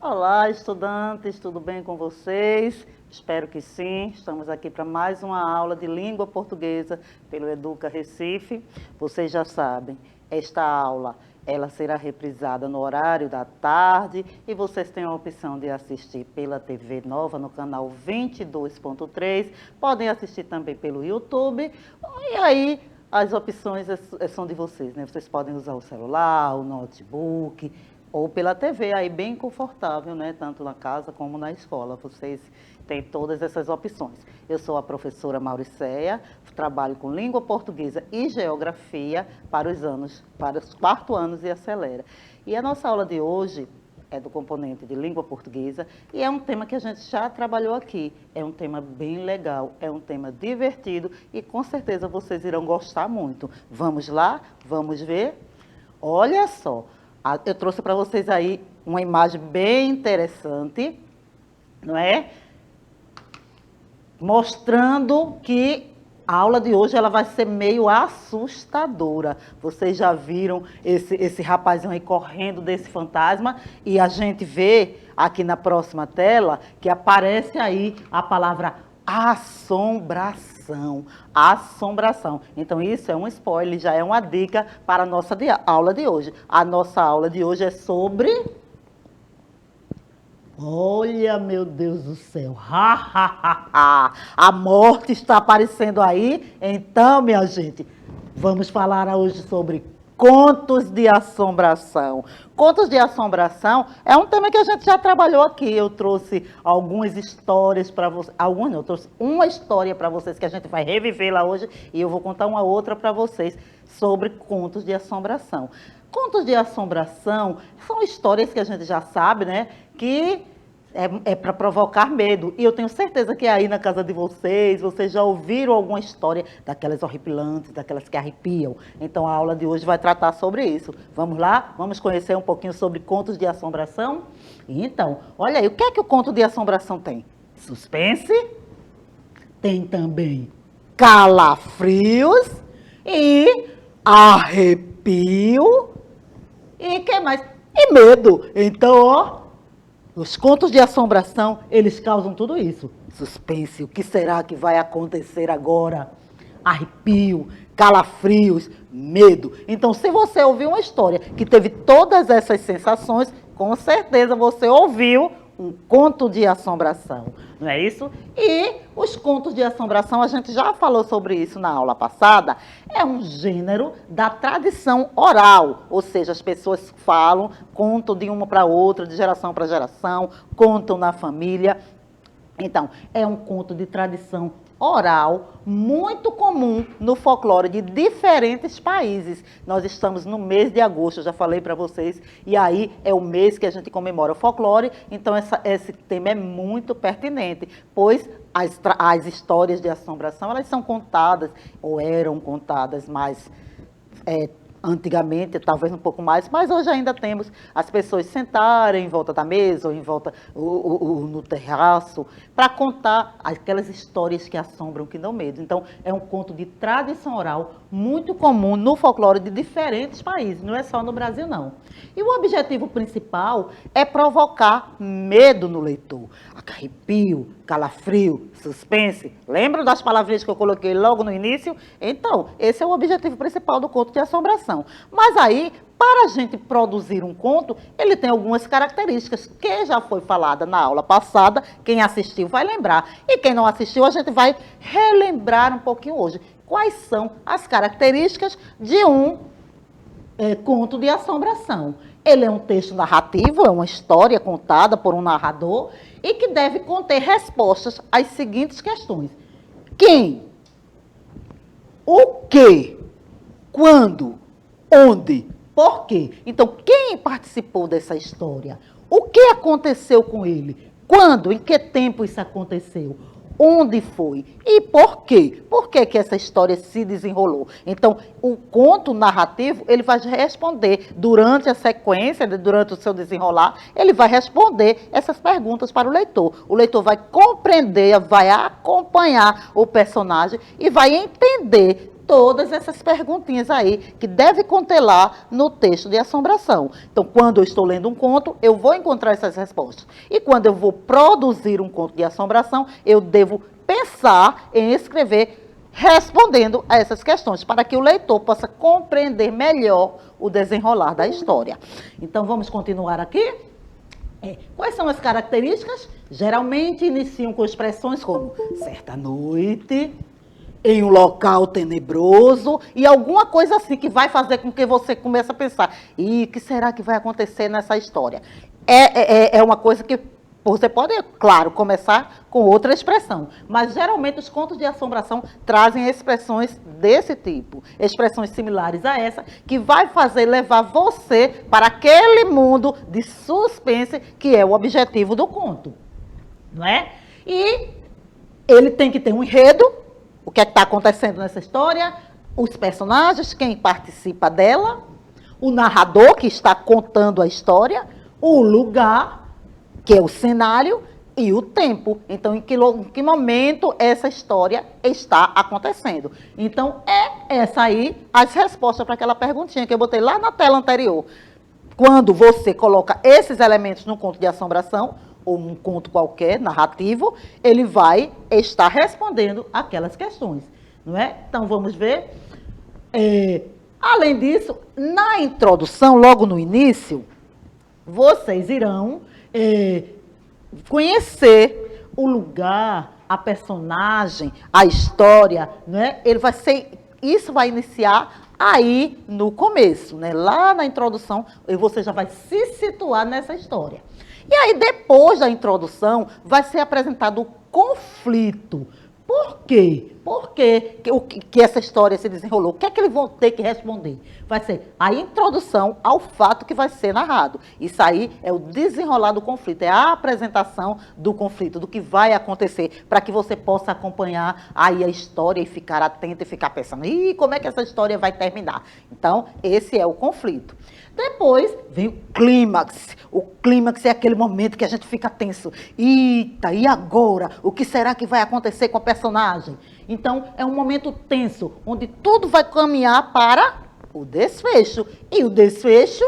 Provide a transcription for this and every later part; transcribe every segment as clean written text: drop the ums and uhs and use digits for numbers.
Olá, estudantes, tudo bem com vocês? Espero que sim. Estamos aqui para mais uma aula de língua portuguesa pelo Educa Recife. Vocês já sabem, esta aula ela será reprisada no horário da tarde e vocês têm a opção de assistir pela TV Nova no canal 22.3. Podem assistir também pelo YouTube. E aí, as opções são de vocês, né? Vocês podem usar o celular, o notebook ou pela TV, aí bem confortável, né? Tanto na casa como na escola. Vocês têm todas essas opções. Eu sou a professora Mauricéia, trabalho com língua portuguesa e geografia para os quarto anos e acelera. E a nossa aula de hoje é do componente de língua portuguesa e é um tema que a gente já trabalhou aqui. É um tema bem legal, é um tema divertido e com certeza vocês irão gostar muito. Vamos lá? Vamos ver? Olha só! Eu trouxe para vocês aí uma imagem bem interessante, não é? Mostrando que a aula de hoje ela vai ser meio assustadora. Vocês já viram esse rapazinho aí correndo desse fantasma? E a gente vê aqui na próxima tela que aparece aí a palavra assombração. Assombração. Então, isso é um spoiler, já é uma dica para a nossa aula de hoje. A nossa aula de hoje é sobre... Olha, meu Deus do céu. A morte está aparecendo aí. Então, minha gente, vamos falar hoje sobre contos de assombração. Contos de assombração é um tema que a gente já trabalhou aqui. Eu trouxe algumas histórias para vocês. Eu trouxe uma história para vocês que a gente vai reviver lá hoje e eu vou contar uma outra para vocês sobre contos de assombração. Contos de assombração são histórias que a gente já sabe, né? Que é para provocar medo. E eu tenho certeza que aí na casa de vocês já ouviram alguma história daquelas horripilantes, daquelas que arrepiam. Então a aula de hoje vai tratar sobre isso. Vamos lá? Vamos conhecer um pouquinho sobre contos de assombração? Então, olha aí, o que é que o conto de assombração tem? Suspense, tem também calafrios e arrepio e que mais? E medo. Então, ó, os contos de assombração, eles causam tudo isso. Suspense, o que será que vai acontecer agora? Arrepio, calafrios, medo. Então, se você ouviu uma história que teve todas essas sensações, com certeza você ouviu um conto de assombração, não é isso? E os contos de assombração, a gente já falou sobre isso na aula passada, é um gênero da tradição oral, ou seja, as pessoas falam, contam de uma para outra, de geração para geração, contam na família. Então, é um conto de tradição oral muito comum no folclore de diferentes países. Nós estamos no mês de agosto, eu já falei para vocês, e aí é o mês que a gente comemora o folclore, então esse tema é muito pertinente, pois as histórias de assombração, elas são contadas, ou eram contadas mais... antigamente, talvez um pouco mais, mas hoje ainda temos as pessoas sentarem em volta da mesa ou em volta no terraço para contar aquelas histórias que assombram, que dão medo. Então, é um conto de tradição oral muito comum no folclore de diferentes países, não é só no Brasil, não. E o objetivo principal é provocar medo no leitor. Arrepio, calafrio, suspense. Lembram das palavrinhas que eu coloquei logo no início? Então, esse é o objetivo principal do conto de assombração. Mas aí, para a gente produzir um conto, ele tem algumas características que já foi falada na aula passada. Quem assistiu vai lembrar. E quem não assistiu, a gente vai relembrar um pouquinho hoje. Quais são as características de um conto de assombração? Ele é um texto narrativo, é uma história contada por um narrador e que deve conter respostas às seguintes questões. Quem? O quê? Quando? Onde? Por quê? Então, quem participou dessa história? O que aconteceu com ele? Quando? Em que tempo isso aconteceu? Onde foi? E por quê? Por que que essa história se desenrolou? Então, o conto narrativo, ele vai responder durante a sequência, durante o seu desenrolar, ele vai responder essas perguntas para o leitor. O leitor vai compreender, vai acompanhar o personagem e vai entender todas essas perguntinhas aí que deve conter lá no texto de assombração. Então, quando eu estou lendo um conto, eu vou encontrar essas respostas. E quando eu vou produzir um conto de assombração, eu devo pensar em escrever respondendo a essas questões, para que o leitor possa compreender melhor o desenrolar da história. Então, vamos continuar aqui? Quais são as características? Geralmente iniciam com expressões como certa noite, em um local tenebroso, e alguma coisa assim que vai fazer com que você comece a pensar, e o que será que vai acontecer nessa história? É uma coisa que você pode, claro, começar com outra expressão, mas geralmente os contos de assombração trazem expressões desse tipo, expressões similares a essa, que vai fazer levar você para aquele mundo de suspense que é o objetivo do conto, não é? E ele tem que ter um enredo, o que é que está acontecendo nessa história, os personagens, quem participa dela, o narrador que está contando a história, o lugar, que é o cenário, e o tempo. Então, em que momento essa história está acontecendo. Então, essa aí as respostas para aquela perguntinha que eu botei lá na tela anterior. Quando você coloca esses elementos num conto de assombração, ou um conto qualquer, narrativo, ele vai estar respondendo aquelas questões, não é? Então, vamos ver. Além disso, na introdução, logo no início, vocês irão conhecer o lugar, a personagem, a história, né? Isso vai iniciar aí no começo, né? Lá na introdução, você já vai se situar nessa história. E aí, depois da introdução, vai ser apresentado o conflito. Por quê? Por que essa história se desenrolou? O que é que eles vão ter que responder? Vai ser a introdução ao fato que vai ser narrado. Isso aí é o desenrolar do conflito, é a apresentação do conflito, do que vai acontecer, para que você possa acompanhar aí a história e ficar atento e ficar pensando, como é que essa história vai terminar? Então, esse é o conflito. Depois vem o clímax. O clímax é aquele momento que a gente fica tenso. Eita, e agora? O que será que vai acontecer com a personagem? Então, é um momento tenso, onde tudo vai caminhar para o desfecho. E o desfecho,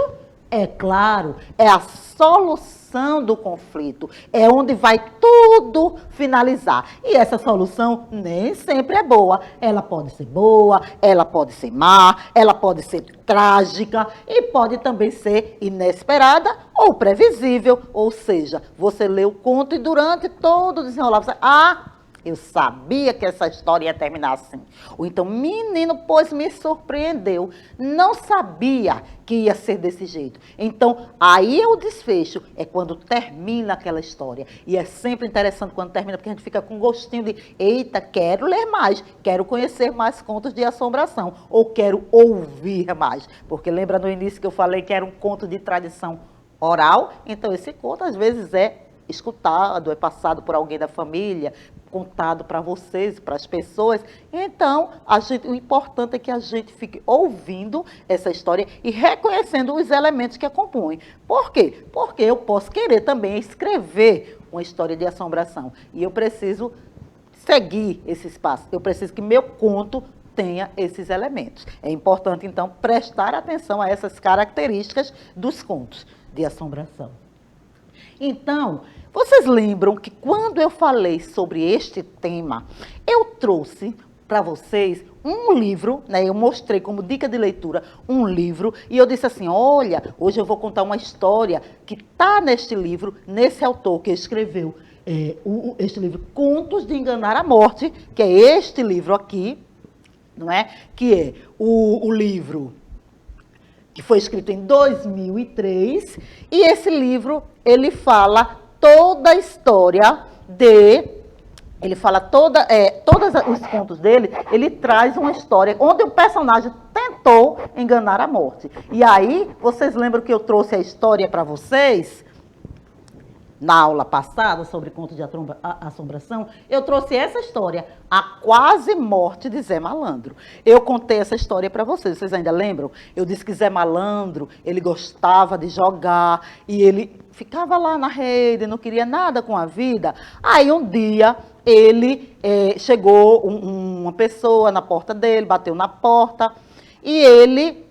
é claro, é a solução do conflito. É onde vai tudo finalizar. E essa solução nem sempre é boa. Ela pode ser boa, ela pode ser má, ela pode ser trágica e pode também ser inesperada ou previsível. Ou seja, você lê o conto e durante todo o desenrolar você... eu sabia que essa história ia terminar assim. Ou então, menino, pois me surpreendeu. Não sabia que ia ser desse jeito. Então, aí é o desfecho. É quando termina aquela história. E é sempre interessante quando termina, porque a gente fica com gostinho de, eita, quero ler mais, quero conhecer mais contos de assombração. Ou quero ouvir mais. Porque lembra no início que eu falei que era um conto de tradição oral? Então, esse conto, às vezes, é escutado, é passado por alguém da família, contado para vocês, para as pessoas. Então, o importante é que a gente fique ouvindo essa história e reconhecendo os elementos que a compõem. Por quê? Porque eu posso querer também escrever uma história de assombração. E eu preciso seguir esse espaço. Eu preciso que meu conto tenha esses elementos. É importante, então, prestar atenção a essas características dos contos de assombração. Então, vocês lembram que quando eu falei sobre este tema, eu trouxe para vocês um livro, né? Eu mostrei como dica de leitura um livro, e eu disse assim, olha, hoje eu vou contar uma história que está neste livro, nesse autor que escreveu este livro, Contos de Enganar a Morte, que é este livro aqui, não é? Que é o livro que foi escrito em 2003, e esse livro, ele fala toda a história ele fala todos os contos dele, ele traz uma história onde o personagem tentou enganar a morte. E aí, vocês lembram que eu trouxe a história para vocês? Na aula passada, sobre contos de assombração, eu trouxe essa história, a quase morte de Zé Malandro. Eu contei essa história para vocês ainda lembram? Eu disse que Zé Malandro, ele gostava de jogar, e ele ficava lá na rede, não queria nada com a vida. Aí um dia, ele chegou uma pessoa na porta dele, bateu na porta, e ele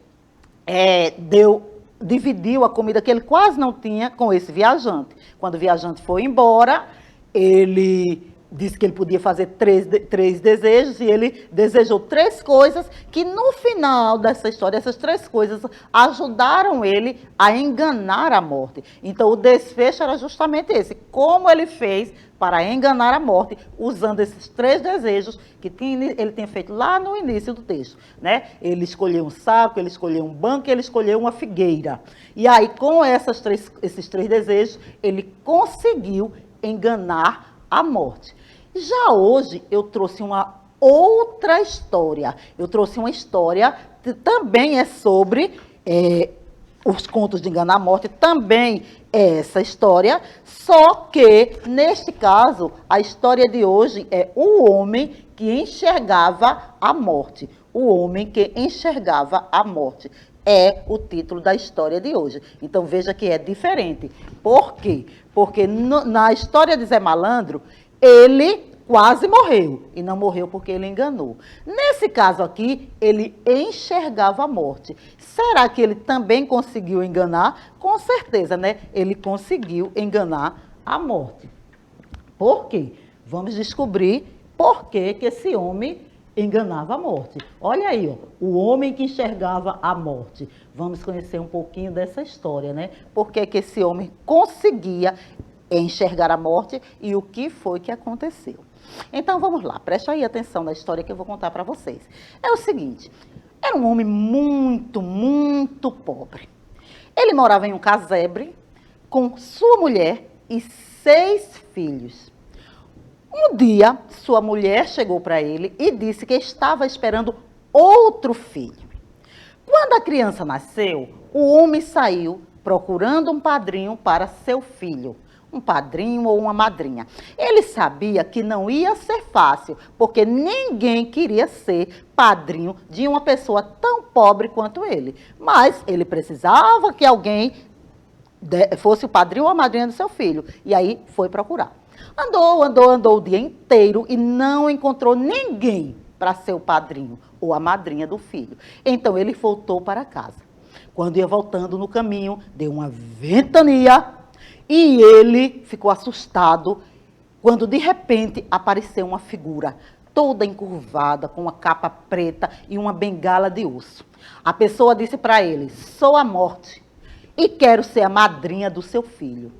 dividiu a comida que ele quase não tinha com esse viajante. Quando o viajante foi embora, ele disse que ele podia fazer três desejos, e ele desejou 3 coisas que, no final dessa história, essas 3 coisas ajudaram ele a enganar a morte. Então, o desfecho era justamente esse: como ele fez para enganar a morte, usando esses 3 desejos que ele tinha feito lá no início do texto, né? Ele escolheu um saco, ele escolheu um banco, ele escolheu uma figueira. E aí, com esses 3 desejos, ele conseguiu enganar a morte. Já hoje eu trouxe uma outra história. Eu trouxe uma história que também é sobre os contos de enganar a morte, também é essa história, só que, neste caso, a história de hoje é o homem que enxergava a morte. O homem que enxergava a morte é o título da história de hoje. Então, veja que é diferente. Por quê? Porque na história de Zé Malandro, ele quase morreu, e não morreu porque ele enganou. Nesse caso aqui, ele enxergava a morte. Será que ele também conseguiu enganar? Com certeza, né? Ele conseguiu enganar a morte. Por quê? Vamos descobrir por que esse homem enganava a morte. Olha aí, ó, o homem que enxergava a morte. Vamos conhecer um pouquinho dessa história, né? Por que esse homem conseguia enxergar a morte e o que foi que aconteceu. Então, vamos lá, preste aí atenção na história que eu vou contar para vocês. É o seguinte: era um homem muito, muito pobre. Ele morava em um casebre com sua mulher e 6 filhos. Um dia, sua mulher chegou para ele e disse que estava esperando outro filho. Quando a criança nasceu, o homem saiu procurando um padrinho para seu filho. Um padrinho ou uma madrinha. Ele sabia que não ia ser fácil, porque ninguém queria ser padrinho de uma pessoa tão pobre quanto ele. Mas ele precisava que alguém fosse o padrinho ou a madrinha do seu filho. E aí foi procurar. Andou o dia inteiro e não encontrou ninguém para ser o padrinho ou a madrinha do filho. Então ele voltou para casa. Quando ia voltando no caminho, deu uma ventania. E ele ficou assustado quando, de repente, apareceu uma figura toda encurvada, com uma capa preta e uma bengala de osso. A pessoa disse para ele: sou a morte e quero ser a madrinha do seu filho.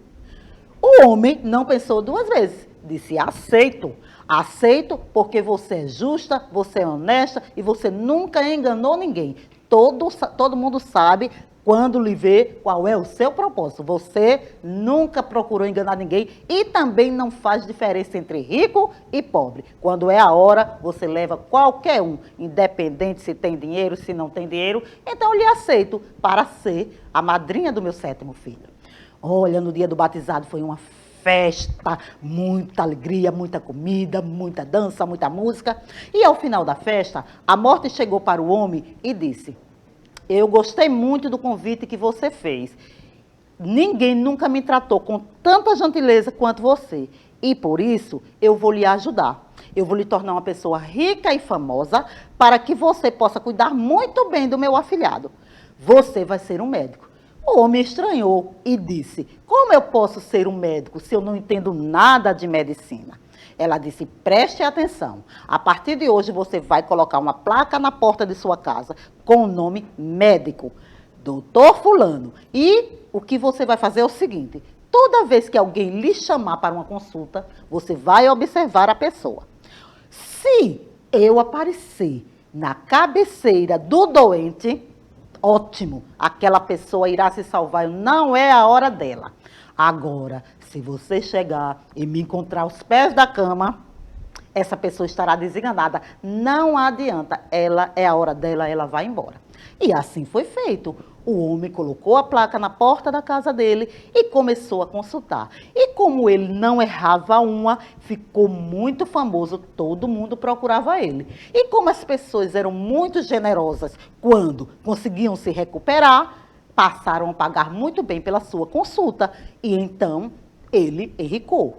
O homem não pensou 2 vezes, disse: aceito. Aceito porque você é justa, você é honesta e você nunca enganou ninguém. Todo mundo sabe, quando lhe vê, qual é o seu propósito. Você nunca procurou enganar ninguém e também não faz diferença entre rico e pobre. Quando é a hora, você leva qualquer um, independente se tem dinheiro, se não tem dinheiro. Então, eu lhe aceito para ser a madrinha do meu 7º filho. Olha, no dia do batizado foi uma festa, muita alegria, muita comida, muita dança, muita música. E ao final da festa, a morte chegou para o homem e disse: eu gostei muito do convite que você fez. Ninguém nunca me tratou com tanta gentileza quanto você. E por isso, eu vou lhe ajudar. Eu vou lhe tornar uma pessoa rica e famosa para que você possa cuidar muito bem do meu afilhado. Você vai ser um médico. O homem estranhou e disse: como eu posso ser um médico se eu não entendo nada de medicina? Ela disse: preste atenção, a partir de hoje você vai colocar uma placa na porta de sua casa com o nome médico, doutor fulano. E o que você vai fazer é o seguinte: toda vez que alguém lhe chamar para uma consulta, você vai observar a pessoa. Se eu aparecer na cabeceira do doente, ótimo, aquela pessoa irá se salvar, não é a hora dela. Agora, se você chegar e me encontrar aos pés da cama, essa pessoa estará desenganada. Não adianta, ela é a hora dela, ela vai embora. E assim foi feito. O homem colocou a placa na porta da casa dele e começou a consultar. E como ele não errava uma, ficou muito famoso, todo mundo procurava ele. E como as pessoas eram muito generosas quando conseguiam se recuperar, passaram a pagar muito bem pela sua consulta. E então ele enricou.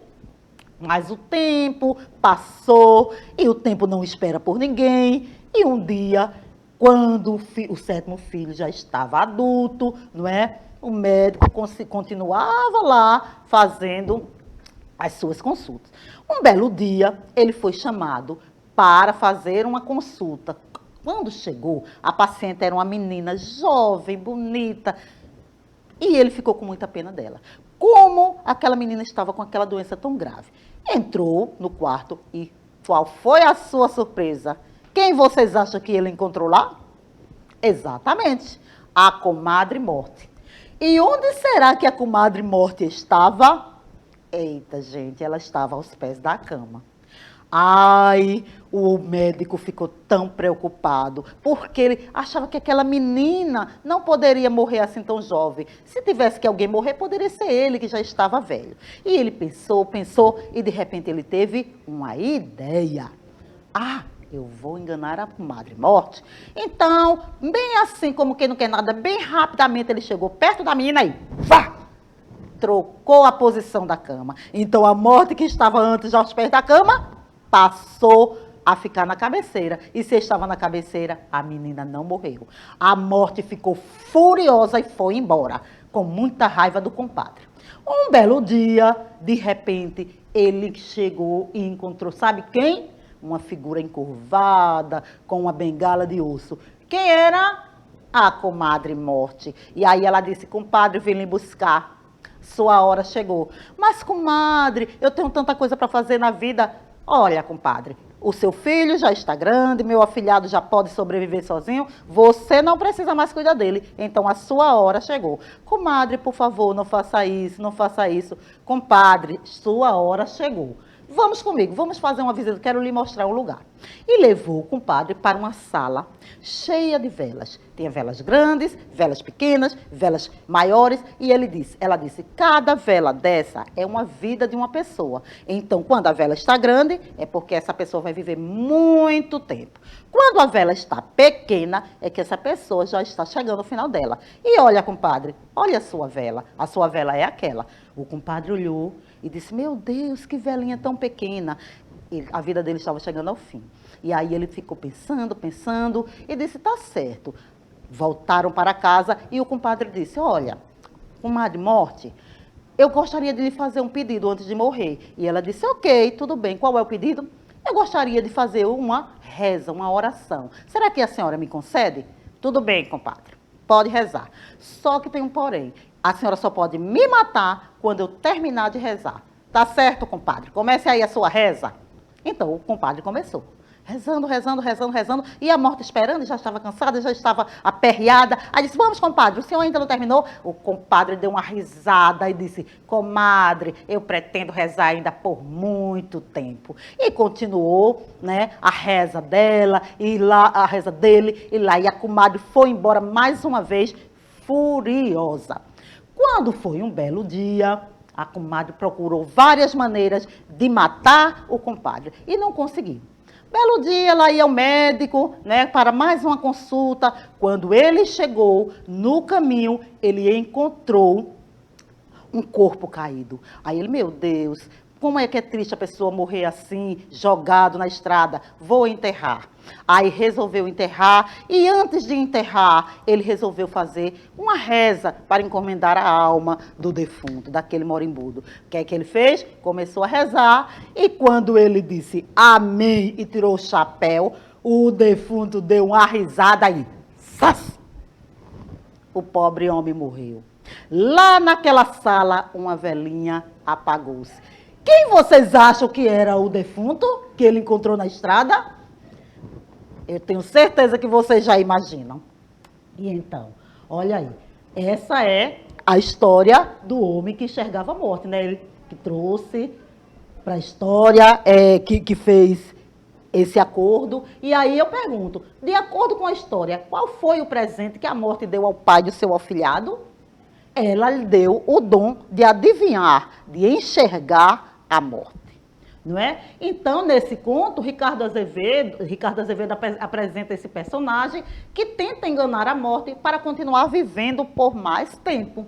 Mas o tempo passou e o tempo não espera por ninguém. E um dia, quando o sétimo filho já estava adulto, não é? O médico continuava lá fazendo as suas consultas. Um belo dia, ele foi chamado para fazer uma consulta. Quando chegou, a paciente era uma menina jovem, bonita, e ele ficou com muita pena dela. Como aquela menina estava com aquela doença tão grave? Entrou no quarto e qual foi a sua surpresa? Quem vocês acham que ele encontrou lá? Exatamente, a comadre Morte. E onde será que a comadre Morte estava? Eita, gente, ela estava aos pés da cama. Ai, o médico ficou tão preocupado, porque ele achava que aquela menina não poderia morrer assim tão jovem. Se tivesse que alguém morrer, poderia ser ele, que já estava velho. E ele pensou, pensou, e de repente ele teve uma ideia. Ah, eu vou enganar a comadre Morte. Então, bem assim como quem não quer nada, bem rapidamente ele chegou perto da menina e vá! Trocou a posição da cama. Então, a Morte que estava antes aos pés da cama, passou a ficar na cabeceira. E se estava na cabeceira, a menina não morreu. A Morte ficou furiosa e foi embora, com muita raiva do compadre. Um belo dia, de repente, ele chegou e encontrou, sabe quem? Uma figura encurvada, com uma bengala de osso. Quem era? A comadre Morte. E aí ela disse, compadre, vem lhe buscar. Sua hora chegou. Mas, comadre, eu tenho tanta coisa para fazer na vida. Olha, compadre, o seu filho já está grande, meu afilhado já pode sobreviver sozinho, você não precisa mais cuidar dele, então a sua hora chegou. Comadre, por favor, não faça isso, não faça isso. Compadre, sua hora chegou. Vamos comigo, vamos fazer uma visita, quero lhe mostrar um lugar. E levou o compadre para uma sala cheia de velas. Tinha velas grandes, velas pequenas, velas maiores, e ela disse, cada vela dessa é uma vida de uma pessoa. Então, quando a vela está grande, é porque essa pessoa vai viver muito tempo. Quando a vela está pequena, é que essa pessoa já está chegando ao final dela. E olha, compadre, olha a sua vela é aquela. O compadre olhou e disse, meu Deus, que velinha tão pequena. E a vida dele estava chegando ao fim. E aí ele ficou pensando, pensando, e disse, tá certo. Voltaram para casa e o compadre disse, olha, comadre Morte, eu gostaria de lhe fazer um pedido antes de morrer. E ela disse, ok, tudo bem, qual é o pedido? Eu gostaria de fazer uma reza, uma oração. Será que a senhora me concede? Tudo bem, compadre, pode rezar. Só que tem um porém. A senhora só pode me matar quando eu terminar de rezar. Tá certo, compadre? Comece aí a sua reza. Então, o compadre começou. Rezando, rezando, rezando, rezando. E a Morte esperando, já estava cansada, já estava aperreada. Aí disse, vamos, compadre, o senhor ainda não terminou? O compadre deu uma risada e disse, comadre, eu pretendo rezar ainda por muito tempo. E continuou, né, a reza dela, e lá, a reza dele, e lá. E a comadre foi embora mais uma vez, furiosa. Quando foi um belo dia, a comadre procurou várias maneiras de matar o compadre e não conseguiu. Belo dia, ela ia ao médico, né, para mais uma consulta. Quando ele chegou, no caminho, ele encontrou um corpo caído. Aí ele, meu Deus, como é que é triste a pessoa morrer assim, jogado na estrada? Vou enterrar. Aí resolveu enterrar e antes de enterrar, ele resolveu fazer uma reza para encomendar a alma do defunto, daquele morimbudo. O que é que ele fez? Começou a rezar e quando ele disse amém e tirou o chapéu, o defunto deu uma risada e sas! O pobre homem morreu. Lá naquela sala, uma velhinha apagou-se. Quem vocês acham que era o defunto que ele encontrou na estrada? Eu tenho certeza que vocês já imaginam. E então, olha aí, essa é a história do homem que enxergava a morte, né? Ele que trouxe para a história, que fez esse acordo. E aí eu pergunto, de acordo com a história, qual foi o presente que a morte deu ao pai do seu afilhado? Ela lhe deu o dom de adivinhar, de enxergar a morte. Não é? Então, nesse conto, Ricardo Azevedo apresenta esse personagem que tenta enganar a morte para continuar vivendo por mais tempo.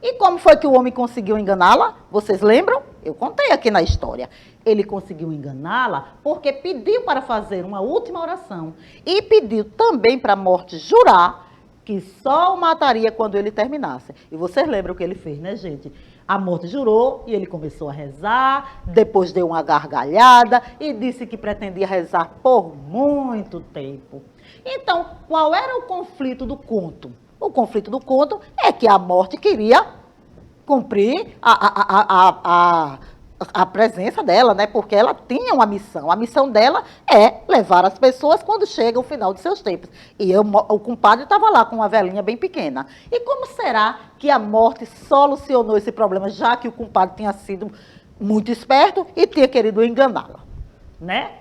E como foi que o homem conseguiu enganá-la? Vocês lembram? Eu contei aqui na história. Ele conseguiu enganá-la porque pediu para fazer uma última oração e pediu também para a morte jurar que só o mataria quando ele terminasse. E vocês lembram o que ele fez, né, gente? A morte jurou e ele começou a rezar, depois deu uma gargalhada e disse que pretendia rezar por muito tempo. Então, qual era o conflito do conto? O conflito do conto é que a morte queria cumprir a presença dela, né? Porque ela tinha uma missão. A missão dela é levar as pessoas quando chega o final de seus tempos. E o compadre estava lá com uma velhinha bem pequena. E como será que a morte solucionou esse problema, já que o compadre tinha sido muito esperto e tinha querido enganá-la, né?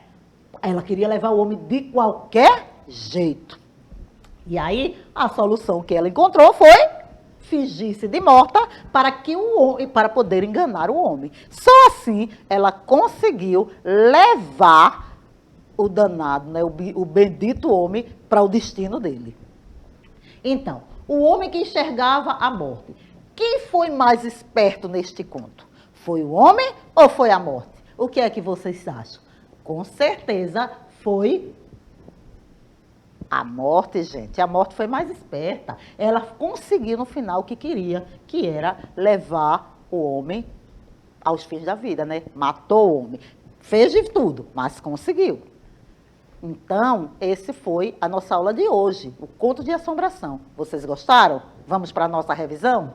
Ela queria levar o homem de qualquer jeito. E aí, a solução que ela encontrou foi fingir-se de morta para poder enganar o homem. Só assim ela conseguiu levar o danado, né, o bendito homem, para o destino dele. Então, o homem que enxergava a morte. Quem foi mais esperto neste conto? Foi o homem ou foi a morte? O que é que vocês acham? Com certeza foi a morte, gente. A morte foi mais esperta. Ela conseguiu no final o que queria, que era levar o homem aos fins da vida, né? Matou o homem. Fez de tudo, mas conseguiu. Então, esse foi a nossa aula de hoje, o conto de assombração. Vocês gostaram? Vamos para a nossa revisão?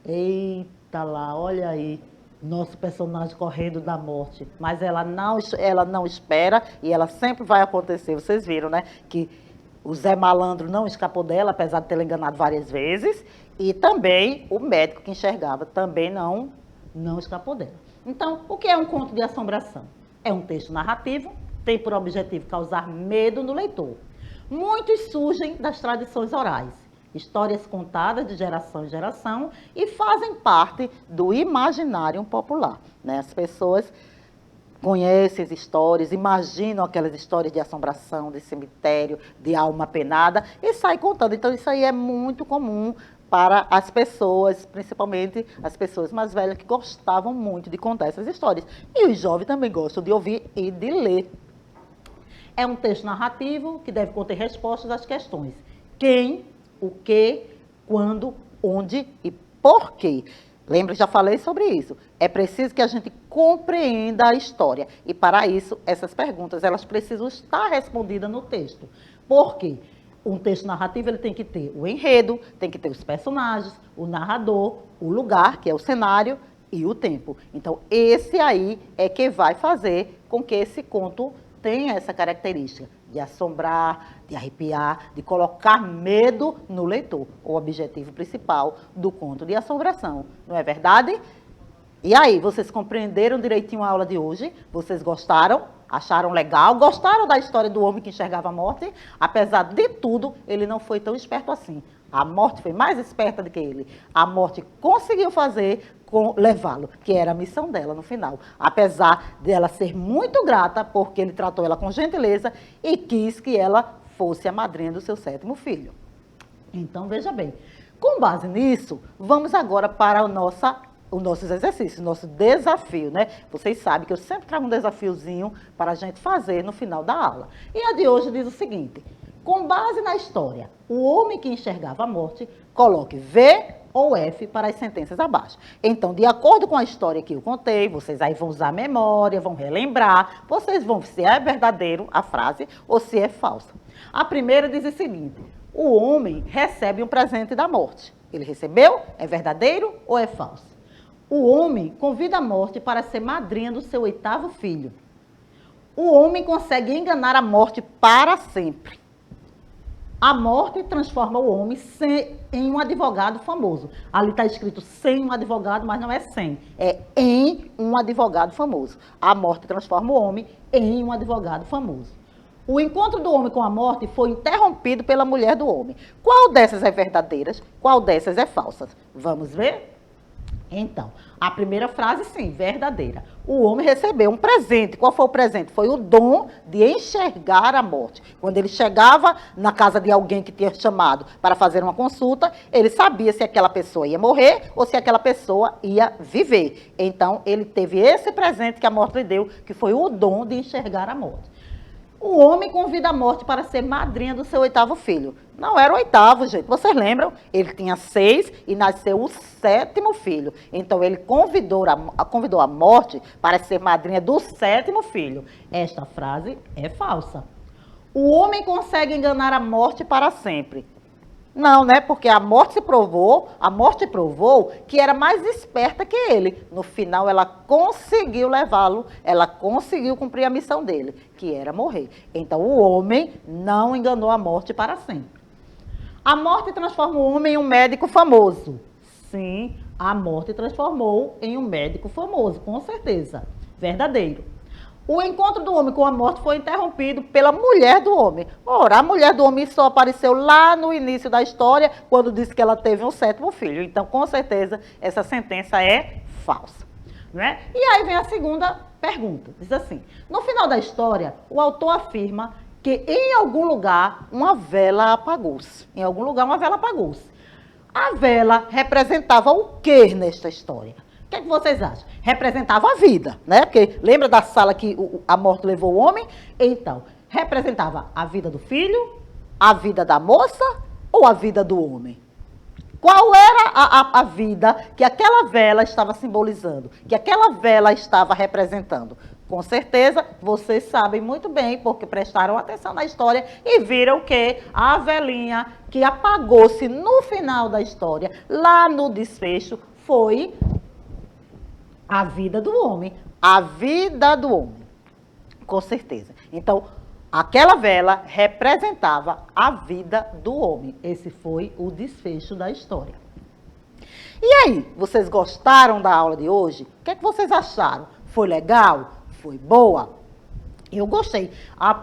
Eita lá, olha aí. Nosso personagem correndo da morte, mas ela não espera e ela sempre vai acontecer. Vocês viram, né, que o Zé Malandro não escapou dela, apesar de tê-la enganado várias vezes, e também o médico que enxergava também não escapou dela. Então, o que é um conto de assombração? É um texto narrativo, tem por objetivo causar medo no leitor. Muitos surgem das tradições orais. Histórias contadas de geração em geração e fazem parte do imaginário popular, né? As pessoas conhecem as histórias, imaginam aquelas histórias de assombração, de cemitério, de alma penada e saem contando. Então, isso aí é muito comum para as pessoas, principalmente as pessoas mais velhas que gostavam muito de contar essas histórias. E os jovens também gostam de ouvir e de ler. É um texto narrativo que deve conter respostas às questões: quem, o que, quando, onde e por quê. Lembra, já falei sobre isso. É preciso que a gente compreenda a história. E para isso, essas perguntas, elas precisam estar respondidas no texto. Por quê? Um texto narrativo, ele tem que ter o enredo, tem que ter os personagens, o narrador, o lugar, que é o cenário, e o tempo. Então, esse aí é que vai fazer com que esse conto tenha essa característica de assombrar, de arrepiar, de colocar medo no leitor. O objetivo principal do conto de assombração. Não é verdade? E aí, vocês compreenderam direitinho a aula de hoje? Vocês gostaram? Acharam legal? Gostaram da história do homem que enxergava a morte? Apesar de tudo, ele não foi tão esperto assim. A morte foi mais esperta do que ele. A morte conseguiu fazer levá-lo, que era a missão dela no final. Apesar dela ser muito grata, porque ele tratou ela com gentileza e quis que ela fosse a madrinha do seu 7º filho. Então, veja bem, com base nisso, vamos agora para os nossos exercícios, nosso desafio, né? Vocês sabem que eu sempre trago um desafiozinho para a gente fazer no final da aula. E a de hoje diz o seguinte: com base na história, o homem que enxergava a morte, coloque V ou F para as sentenças abaixo. Então, de acordo com a história que eu contei, vocês aí vão usar a memória, vão relembrar, vocês vão ver se é verdadeiro a frase ou se é falsa. A primeira diz o seguinte: o homem recebe um presente da morte. Ele recebeu? É verdadeiro ou é falso? O homem convida a morte para ser madrinha do seu 8º filho. O homem consegue enganar a morte para sempre. A morte transforma o homem em um advogado famoso. Ali está escrito sem um advogado, mas não é sem. É em um advogado famoso. A morte transforma o homem em um advogado famoso. O encontro do homem com a morte foi interrompido pela mulher do homem. Qual dessas é verdadeira? Qual dessas é falsa? Vamos ver? Então, a primeira frase, sim, verdadeira. O homem recebeu um presente. Qual foi o presente? Foi o dom de enxergar a morte. Quando ele chegava na casa de alguém que tinha chamado para fazer uma consulta, ele sabia se aquela pessoa ia morrer ou se aquela pessoa ia viver. Então, ele teve esse presente que a morte lhe deu, que foi o dom de enxergar a morte. O homem convida a morte para ser madrinha do seu 8º filho. Não era o 8º, gente. Vocês lembram? Ele tinha 6 e nasceu o 7º filho. Então, ele convidou a morte para ser madrinha do 7º filho. Esta frase é falsa. O homem consegue enganar a morte para sempre. Não, né? Porque a morte provou que era mais esperta que ele. No final, ela conseguiu levá-lo, ela conseguiu cumprir a missão dele, que era morrer. Então, o homem não enganou a morte para sempre. A morte transforma o homem em um médico famoso. Sim, a morte transformou em um médico famoso, com certeza. Verdadeiro. O encontro do homem com a morte foi interrompido pela mulher do homem. Ora, a mulher do homem só apareceu lá no início da história, quando disse que ela teve um 7º filho. Então, com certeza, essa sentença é falsa. Não é? E aí vem a segunda pergunta. Diz assim, no final da história, o autor afirma que em algum lugar uma vela apagou-se. Em algum lugar uma vela apagou-se. A vela representava o que nesta história? O que é que vocês acham? Representava a vida, né? Porque lembra da sala que a morte levou o homem? Então, representava a vida do filho, a vida da moça ou a vida do homem? Qual era a vida que aquela vela estava simbolizando? Que aquela vela estava representando? Com certeza, vocês sabem muito bem, porque prestaram atenção na história e viram que a velinha que apagou-se no final da história, lá no desfecho, foi a vida do homem. A vida do homem. Com certeza. Então, aquela vela representava a vida do homem. Esse foi o desfecho da história. E aí, vocês gostaram da aula de hoje? O que é que vocês acharam? Foi legal? Foi boa? Eu gostei.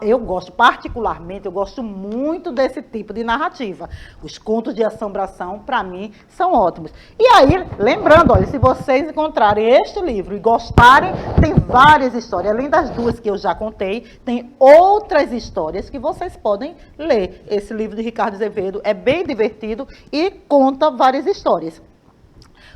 Eu gosto particularmente, eu gosto muito desse tipo de narrativa. Os contos de assombração, para mim, são ótimos. E aí, lembrando, olha, se vocês encontrarem este livro e gostarem, tem várias histórias. Além das 2 que eu já contei, tem outras histórias que vocês podem ler. Esse livro de Ricardo Azevedo é bem divertido e conta várias histórias.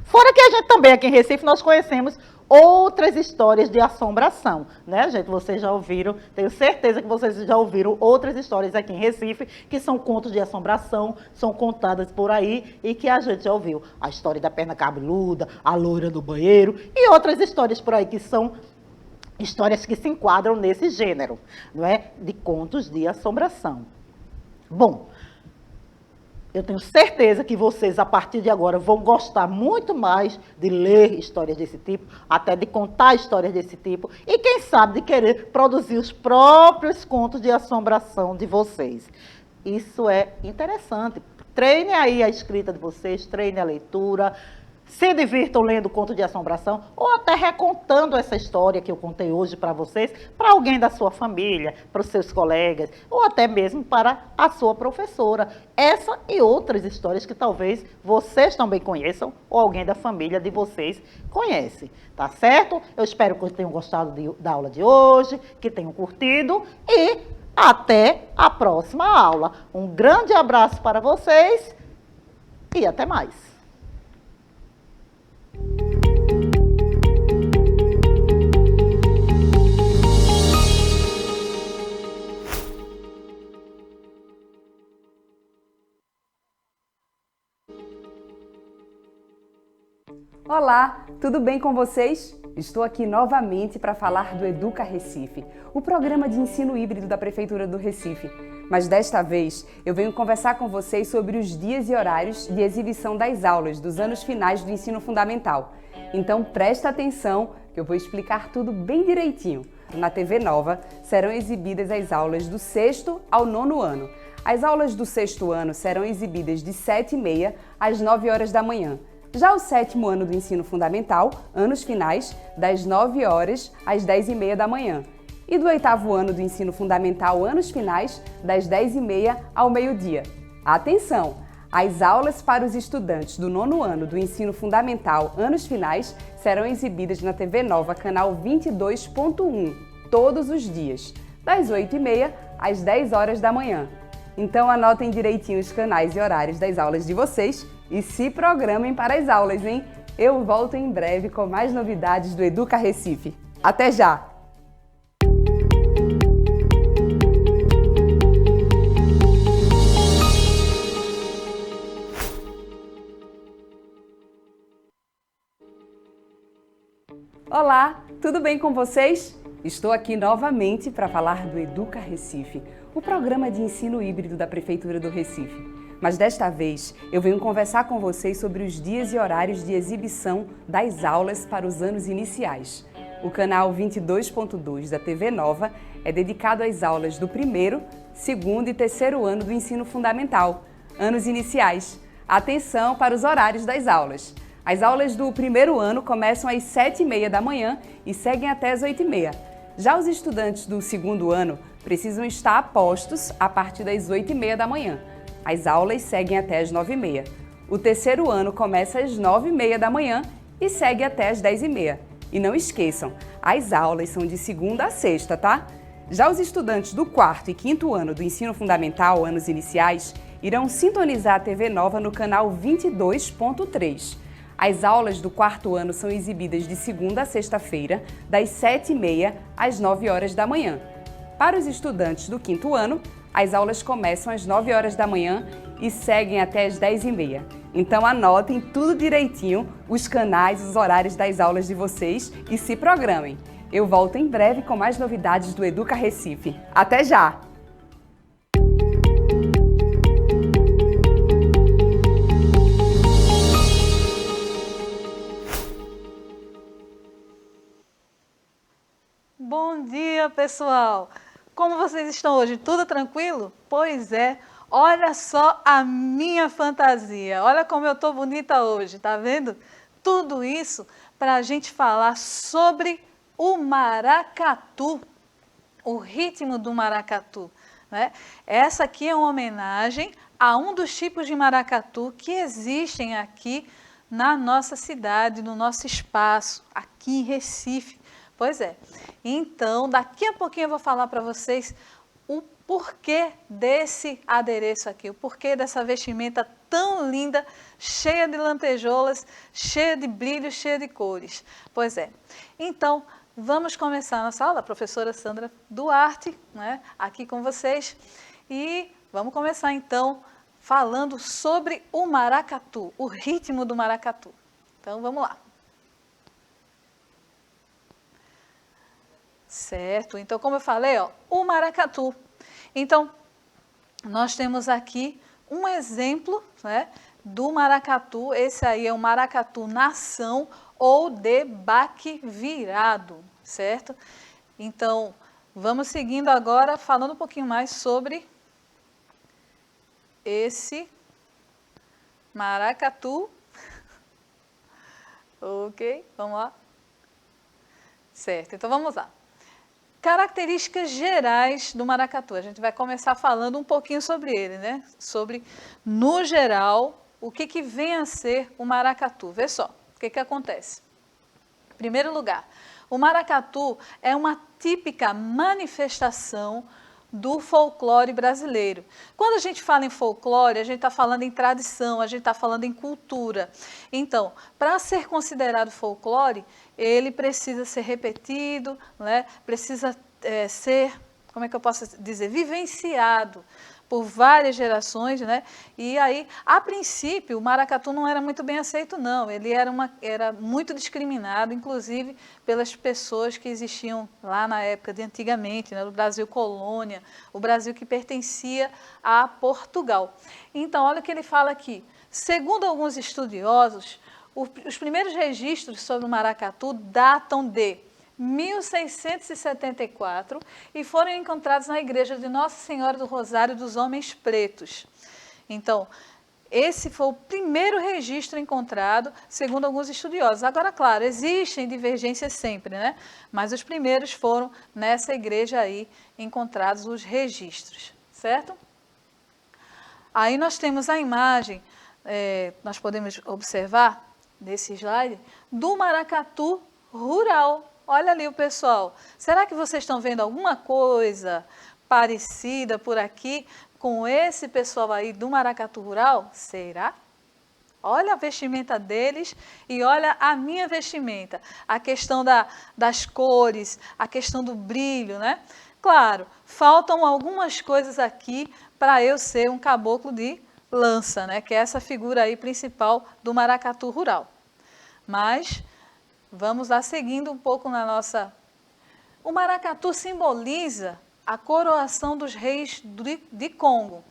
Fora que a gente também, aqui em Recife, nós conhecemos outras histórias de assombração, né, gente? Vocês já ouviram, tenho certeza que vocês já ouviram outras histórias aqui em Recife, que são contos de assombração, são contadas por aí e que a gente já ouviu. A história da perna cabeluda, a loira do banheiro e outras histórias por aí que são histórias que se enquadram nesse gênero, não é? De contos de assombração. Bom, eu tenho certeza que vocês, a partir de agora, vão gostar muito mais de ler histórias desse tipo, até de contar histórias desse tipo, e quem sabe de querer produzir os próprios contos de assombração de vocês. Isso é interessante. Treine aí a escrita de vocês, treine a leitura, se divirtam lendo conto de assombração ou até recontando essa história que eu contei hoje para vocês, para alguém da sua família, para os seus colegas, ou até mesmo para a sua professora. Essa e outras histórias que talvez vocês também conheçam ou alguém da família de vocês conhece. Tá certo? Eu espero que tenham gostado da aula de hoje, que tenham curtido e até a próxima aula. Um grande abraço para vocês e até mais. Olá, tudo bem com vocês? Estou aqui novamente para falar do Educa Recife, o programa de ensino híbrido da Prefeitura do Recife. Mas desta vez eu venho conversar com vocês sobre os dias e horários de exibição das aulas dos anos finais do ensino fundamental. Então presta atenção que eu vou explicar tudo bem direitinho. Na TV Nova serão exibidas as aulas do 6º ao 9º ano. As aulas do 6º ano serão exibidas de 7h30 às 9 horas da manhã. Já o 7º ano do ensino fundamental, anos finais, das 9 horas às 10h30 da manhã. E do 8º ano do ensino fundamental, anos finais, das 10h30 ao meio-dia. Atenção! As aulas para os estudantes do 9º ano do ensino fundamental, anos finais, serão exibidas na TV Nova, canal 22.1, todos os dias, das 8h30 às 10 horas da manhã. Então anotem direitinho os canais e horários das aulas de vocês e se programem para as aulas, hein? Eu volto em breve com mais novidades do Educa Recife. Até já! Olá, tudo bem com vocês? Estou aqui novamente para falar do Educa Recife, o programa de ensino híbrido da Prefeitura do Recife. Mas desta vez eu venho conversar com vocês sobre os dias e horários de exibição das aulas para os anos iniciais. O canal 22.2 da TV Nova é dedicado às aulas do 1º, 2º e 3º ano do ensino fundamental, anos iniciais. Atenção para os horários das aulas. As aulas do 1º ano começam às 7h30 da manhã e seguem até às 8h30. Já os estudantes do 2º ano precisam estar a postos a partir das 8h30 da manhã. As aulas seguem até às 9h30. O 3º ano começa às 9h30 da manhã e segue até às 10h30. E não esqueçam, as aulas são de segunda a sexta, tá? Já os estudantes do 4º e 5º ano do ensino fundamental, anos iniciais, irão sintonizar a TV Nova no canal 22.3. As aulas do 4º ano são exibidas de segunda a sexta-feira, das 7h30 às 9 horas da manhã. Para os estudantes do 5º ano, as aulas começam às 9 horas da manhã e seguem até às 10h30. Então anotem tudo direitinho, os canais, os horários das aulas de vocês e se programem. Eu volto em breve com mais novidades do Educa Recife. Até já! Bom dia, pessoal! Como vocês estão hoje? Tudo tranquilo? Pois é, olha só a minha fantasia. Olha como eu tô bonita hoje, tá vendo? Tudo isso para a gente falar sobre o maracatu, o ritmo do maracatu, né? Essa aqui é uma homenagem a um dos tipos de maracatu que existem aqui na nossa cidade, no nosso espaço, aqui em Recife. Pois é. Então, daqui a pouquinho eu vou falar para vocês o porquê desse adereço aqui, o porquê dessa vestimenta tão linda, cheia de lantejoulas, cheia de brilho, cheia de cores. Pois é. Então, vamos começar nossa aula, a professora Sandra Duarte, né, aqui com vocês. E vamos começar então falando sobre o maracatu, o ritmo do maracatu. Então, vamos lá. Certo, então como eu falei, ó, o maracatu. Então, nós temos aqui um exemplo, né, do maracatu. Esse aí é o maracatu nação ou de baque virado, certo? Então, vamos seguindo agora, falando um pouquinho mais sobre esse maracatu. Ok, vamos lá. Certo, então vamos lá. Características gerais do maracatu. A gente vai começar falando um pouquinho sobre ele, né? Sobre, no geral, o que vem a ser o maracatu. Vê só, o que acontece. Em primeiro lugar, o maracatu é uma típica manifestação do folclore brasileiro. Quando a gente fala em folclore, a gente está falando em tradição, a gente está falando em cultura. Então, para ser considerado folclore, ele precisa ser repetido, né? Precisa ser, como é que eu posso dizer, vivenciado por várias gerações, né? E aí, a princípio, o maracatu não era muito bem aceito, não. Ele era muito discriminado, inclusive pelas pessoas que existiam lá na época de antigamente, né? No Brasil colônia, o Brasil que pertencia a Portugal. Então, olha o que ele fala aqui. Segundo alguns estudiosos, os primeiros registros sobre o maracatu datam de 1674 e foram encontrados na igreja de Nossa Senhora do Rosário dos Homens Pretos. Então, esse foi o primeiro registro encontrado, segundo alguns estudiosos. Agora, claro, existem divergências sempre, né? Mas os primeiros foram nessa igreja aí encontrados os registros, certo? Aí nós temos a imagem, nós podemos observar nesse slide, do maracatu rural. Olha ali o pessoal. Será que vocês estão vendo alguma coisa parecida por aqui com esse pessoal aí do maracatu rural? Será? Olha a vestimenta deles e olha a minha vestimenta. A questão das cores, a questão do brilho, né? Claro, faltam algumas coisas aqui para eu ser um caboclo de lança, né? Que é essa figura aí principal do maracatu rural. Mas vamos lá seguindo um pouco na nossa... O maracatu simboliza a coroação dos reis de Congo.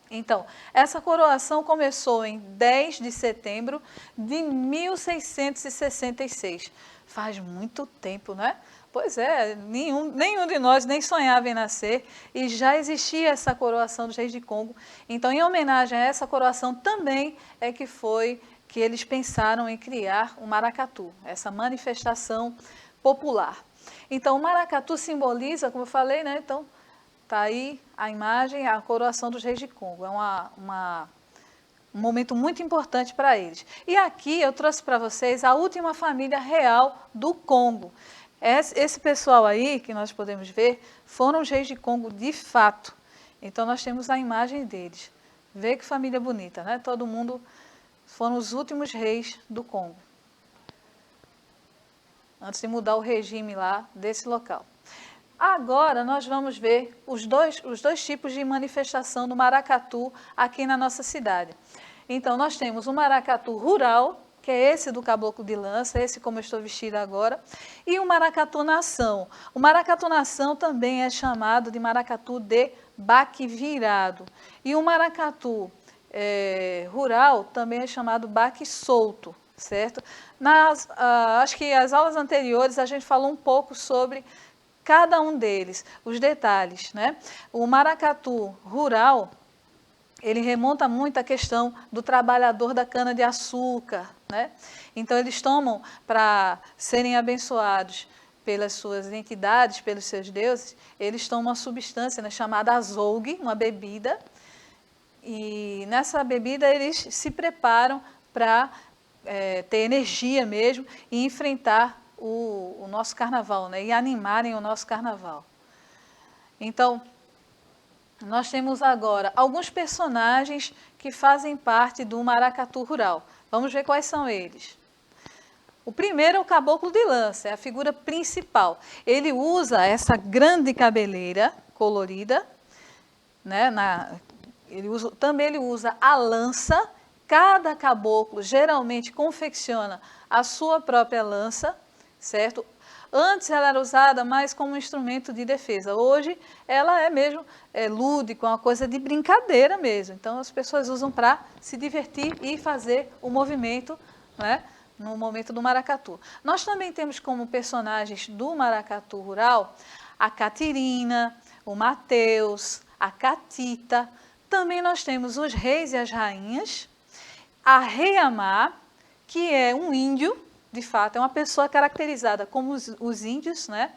Então, essa coroação começou em 10 de setembro de 1666. Faz muito tempo, né? Pois é, nenhum de nós nem sonhava em nascer e já existia essa coroação dos reis de Congo. Então, em homenagem a essa coroação também é que eles pensaram em criar o maracatu, essa manifestação popular. Então, o maracatu simboliza, como eu falei, né? Então, está aí a imagem, a coroação dos reis de Congo. É um momento muito importante para eles. E aqui eu trouxe para vocês a última família real do Congo. Esse pessoal aí, que nós podemos ver, foram os reis de Congo de fato. Então nós temos a imagem deles. Vê que família bonita, né? Todo mundo foram os últimos reis do Congo. Antes de mudar o regime lá desse local. Agora nós vamos ver os dois tipos de manifestação do maracatu aqui na nossa cidade. Então nós temos o maracatu rural, que é esse do caboclo de lança, esse como eu estou vestida agora, e o maracatu nação. O maracatu nação também é chamado de maracatu de baque virado. E o maracatu rural também é chamado baque solto, certo? Acho que as aulas anteriores a gente falou um pouco sobre cada um deles, os detalhes, né? O maracatu rural, ele remonta muito à questão do trabalhador da cana-de-açúcar, né? Então, eles tomam, para serem abençoados pelas suas entidades, pelos seus deuses, eles tomam uma substância, né, chamada azougue, uma bebida, e nessa bebida eles se preparam para ter energia mesmo e enfrentar o nosso carnaval, né? E animarem o nosso carnaval. Então, nós temos agora alguns personagens que fazem parte do maracatu rural. Vamos ver quais são eles. O primeiro é o caboclo de lança, é a figura principal. Ele usa essa grande cabeleira colorida, né? Também ele usa a lança. Cada caboclo geralmente confecciona a sua própria lança, certo? Antes ela era usada mais como um instrumento de defesa. Hoje ela é mesmo lúdica, uma coisa de brincadeira mesmo. Então as pessoas usam para se divertir e fazer o movimento, né, no momento do maracatu. Nós também temos como personagens do maracatu rural a Catirina, o Mateus, a Catita. Também nós temos os reis e as rainhas, a Reiamá, que é um índio. De fato, é uma pessoa caracterizada como os índios, né?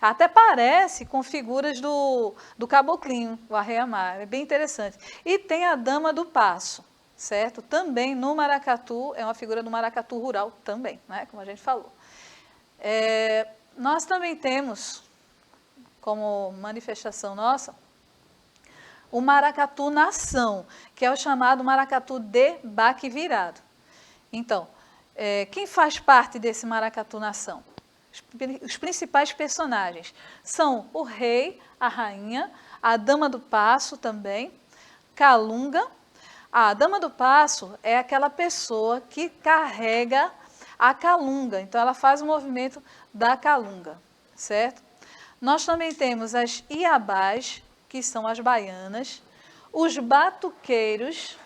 Até parece com figuras do caboclinho, o arreiamá, é bem interessante. E tem a Dama do Passo, certo? Também no maracatu, é uma figura do maracatu rural também, né? Como a gente falou. Nós também temos, como manifestação nossa, o maracatu nação, que é o chamado maracatu de baque virado. Então, quem faz parte desse maracatu nação? Os principais personagens são o rei, a rainha, a Dama do Passo também, Calunga. A Dama do Passo é aquela pessoa que carrega a calunga, então ela faz o movimento da calunga, certo? Nós também temos as iabás, que são as baianas, os batuqueiros,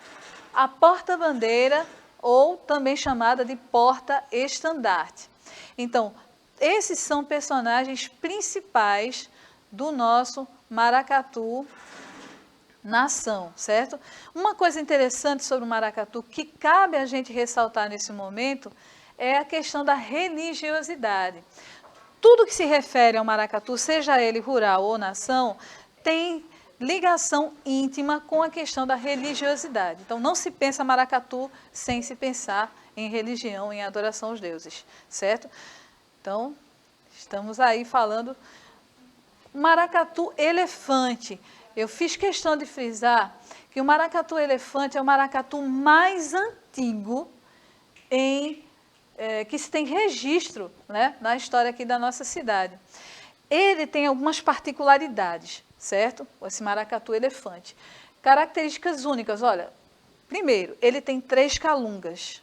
a porta-bandeira, ou também chamada de porta-estandarte. Então, esses são personagens principais do nosso maracatu nação, certo? Uma coisa interessante sobre o maracatu que cabe a gente ressaltar nesse momento é a questão da religiosidade. Tudo que se refere ao maracatu, seja ele rural ou nação, tem ligação íntima com a questão da religiosidade. Então, não se pensa maracatu sem se pensar em religião, em adoração aos deuses, certo? Então, estamos aí falando maracatu elefante. Eu fiz questão de frisar que o maracatu elefante é o maracatu mais antigo que se tem registro, né, na história aqui da nossa cidade. Ele tem algumas particularidades, certo? Esse maracatu elefante. Características únicas, olha. Primeiro, ele tem 3 calungas.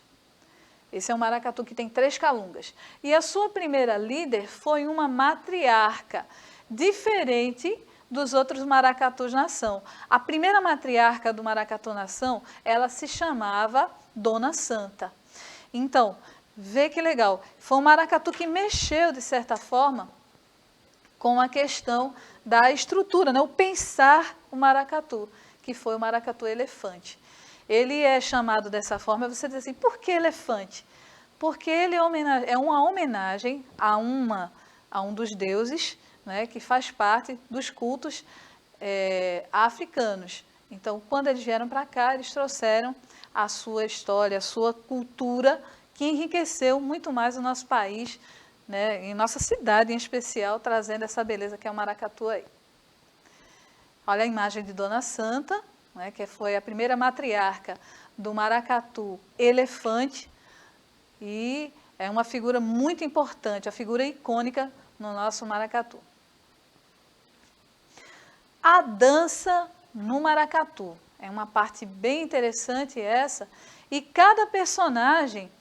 Esse é um maracatu que tem 3 calungas. E a sua primeira líder foi uma matriarca, diferente dos outros maracatus nação. A primeira matriarca do maracatu nação, ela se chamava Dona Santa. Então, vê que legal. Foi um maracatu que mexeu, de certa forma, com a questão da estrutura, né? O pensar o maracatu, que foi o maracatu elefante. Ele é chamado dessa forma, você diz assim, por que elefante? Porque ele é uma homenagem a um dos deuses, né, que faz parte dos cultos africanos. Então, quando eles vieram para cá, eles trouxeram a sua história, a sua cultura, que enriqueceu muito mais o nosso país, né, em nossa cidade em especial, trazendo essa beleza que é o maracatu aí. Olha a imagem de Dona Santa, né, que foi a primeira matriarca do maracatu elefante, e é uma figura muito importante, a figura icônica no nosso maracatu. A dança no maracatu é uma parte bem interessante essa, e cada personagem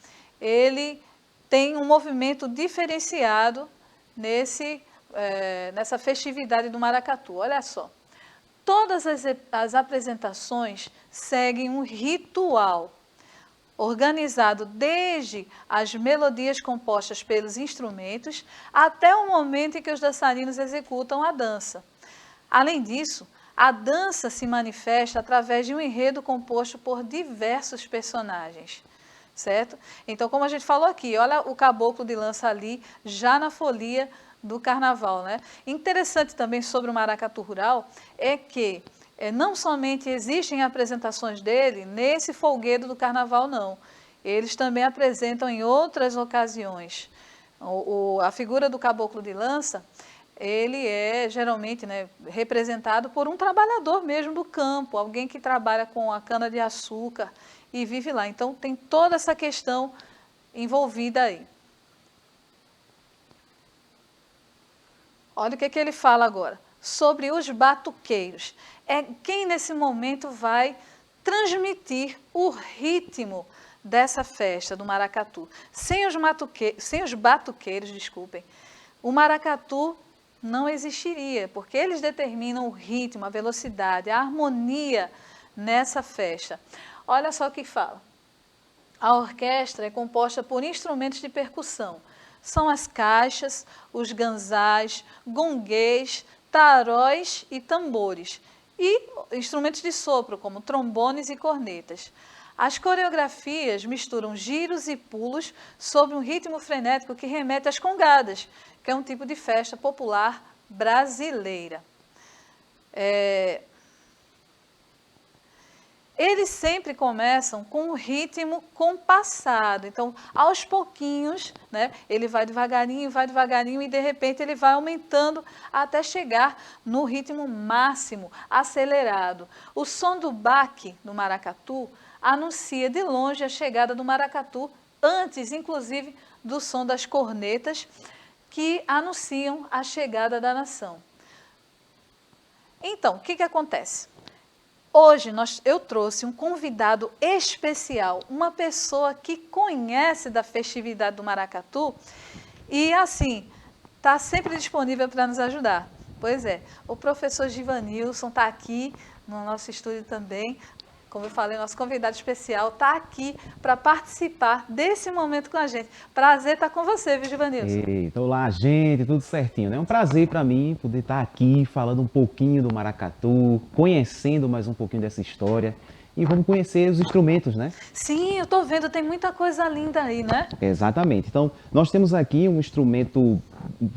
ele tem um movimento diferenciado nessa festividade do maracatu. Olha só, todas as apresentações seguem um ritual organizado desde as melodias compostas pelos instrumentos até o momento em que os dançarinos executam a dança. Além disso, a dança se manifesta através de um enredo composto por diversos personagens, certo? Então, como a gente falou aqui, olha o caboclo de lança ali, já na folia do carnaval, né? Interessante também sobre o maracatu rural é que não somente existem apresentações dele nesse folguedo do carnaval, não. Eles também apresentam em outras ocasiões. A figura do caboclo de lança, ele é geralmente, né, representado por um trabalhador mesmo do campo, alguém que trabalha com a cana-de-açúcar e vive lá. Então, tem toda essa questão envolvida aí. Olha o que ele fala agora, sobre os batuqueiros. É quem nesse momento vai transmitir o ritmo dessa festa do maracatu. Sem os batuqueiros, desculpem, o maracatu não existiria, porque eles determinam o ritmo, a velocidade, a harmonia nessa festa. Olha só o que fala. A orquestra é composta por instrumentos de percussão. São as caixas, os ganzás, gonguês, taróis e tambores. E instrumentos de sopro, como trombones e cornetas. As coreografias misturam giros e pulos sobre um ritmo frenético que remete às congadas, que é um tipo de festa popular brasileira. Eles sempre começam com um ritmo compassado. Então, aos pouquinhos, né, ele vai devagarinho e de repente ele vai aumentando até chegar no ritmo máximo, acelerado. O som do baque no maracatu anuncia de longe a chegada do maracatu, antes, inclusive, do som das cornetas, que anunciam a chegada da nação. Então, o que acontece? Hoje eu trouxe um convidado especial, uma pessoa que conhece da festividade do maracatu e, assim, está sempre disponível para nos ajudar. Pois é, o professor Givanilson está aqui no nosso estúdio também. Como eu falei, nosso convidado especial está aqui para participar desse momento com a gente. Prazer estar com você, viu, Givanilson? Eita, olá, gente, tudo certinho, né? É um prazer para mim poder estar aqui falando um pouquinho do maracatu, conhecendo mais um pouquinho dessa história e vamos conhecer os instrumentos, né? Sim, eu estou vendo, tem muita coisa linda aí, né? Exatamente. Então, nós temos aqui um instrumento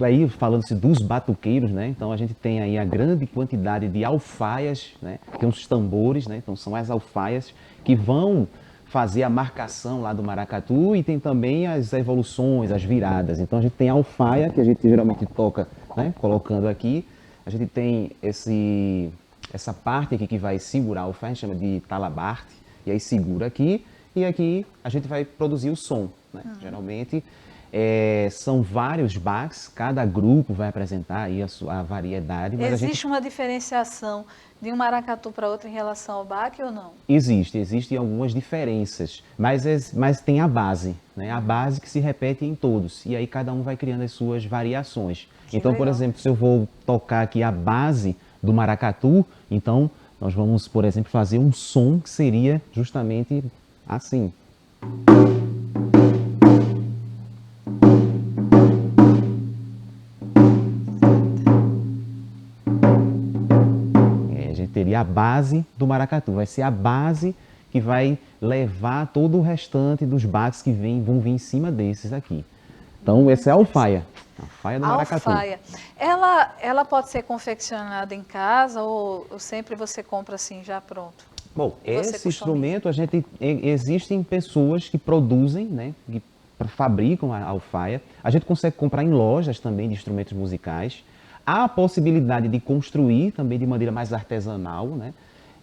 aí falando-se dos batuqueiros, né? Então a gente tem aí a grande quantidade de alfaias, né? Que são os tambores, né? Então são as alfaias que vão fazer a marcação lá do maracatu, e tem também as evoluções, as viradas. Então a gente tem a alfaia, que a gente geralmente toca, né? Colocando aqui. A gente tem essa parte aqui que vai segurar a alfaia, a gente chama de talabarte, e aí segura aqui, e aqui a gente vai produzir o som, né? Geralmente são vários baques, cada grupo vai apresentar aí a variedade. Mas Existe uma diferenciação de um maracatu para outro em relação ao baque ou não? Existem algumas diferenças, mas tem a base, né? A base que se repete em todos, e aí cada um vai criando as suas variações. Que Então, por legal. exemplo, se eu vou tocar aqui a base do maracatu, então nós vamos, por exemplo, fazer um som que seria justamente assim. A gente teria a base do maracatu, vai ser a base que vai levar todo o restante dos baques que vão vir em cima desses aqui. Então, essa é a alfaia do A maracatu. alfaia, ela pode ser confeccionada em casa ou sempre você compra assim já pronto? Bom, E você esse customiza? instrumento, existem pessoas que produzem, né, que fabricam a alfaia. A gente consegue comprar em lojas também de instrumentos musicais. Há a possibilidade de construir também de maneira mais artesanal, né?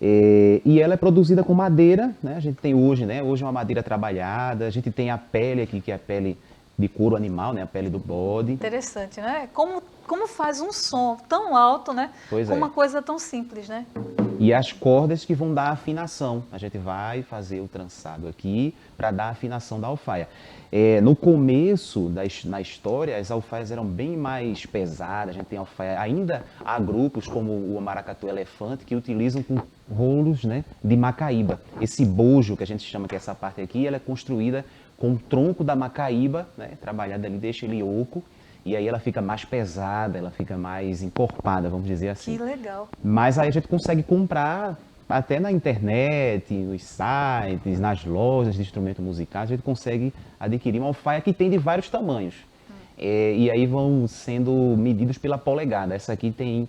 E ela é produzida com madeira, né? A gente tem hoje, né? Hoje é uma madeira trabalhada. A gente tem a pele aqui, que é a pele de couro animal, né? A pele do bode. Interessante, né? Como faz um som tão alto, né? Pois com é. uma coisa tão simples, né? E as cordas que vão dar a afinação. A gente vai fazer o trançado aqui para dar a afinação da alfaia. No começo na história, as alfaias eram bem mais pesadas. A gente tem alfaia. Ainda há grupos como o maracatu elefante que utilizam com rolos, né, de macaíba. Esse bojo que a gente chama, que é essa parte aqui, ela é construída com o tronco da macaíba, né, trabalhada ali, deixa ele oco. E aí ela fica mais pesada, ela fica mais encorpada, vamos dizer assim. Que legal. Mas aí a gente consegue comprar até na internet, nos sites, nas lojas de instrumentos musicais, a gente consegue adquirir uma alfaia que tem de vários tamanhos. E aí vão sendo medidos pela polegada. Essa aqui tem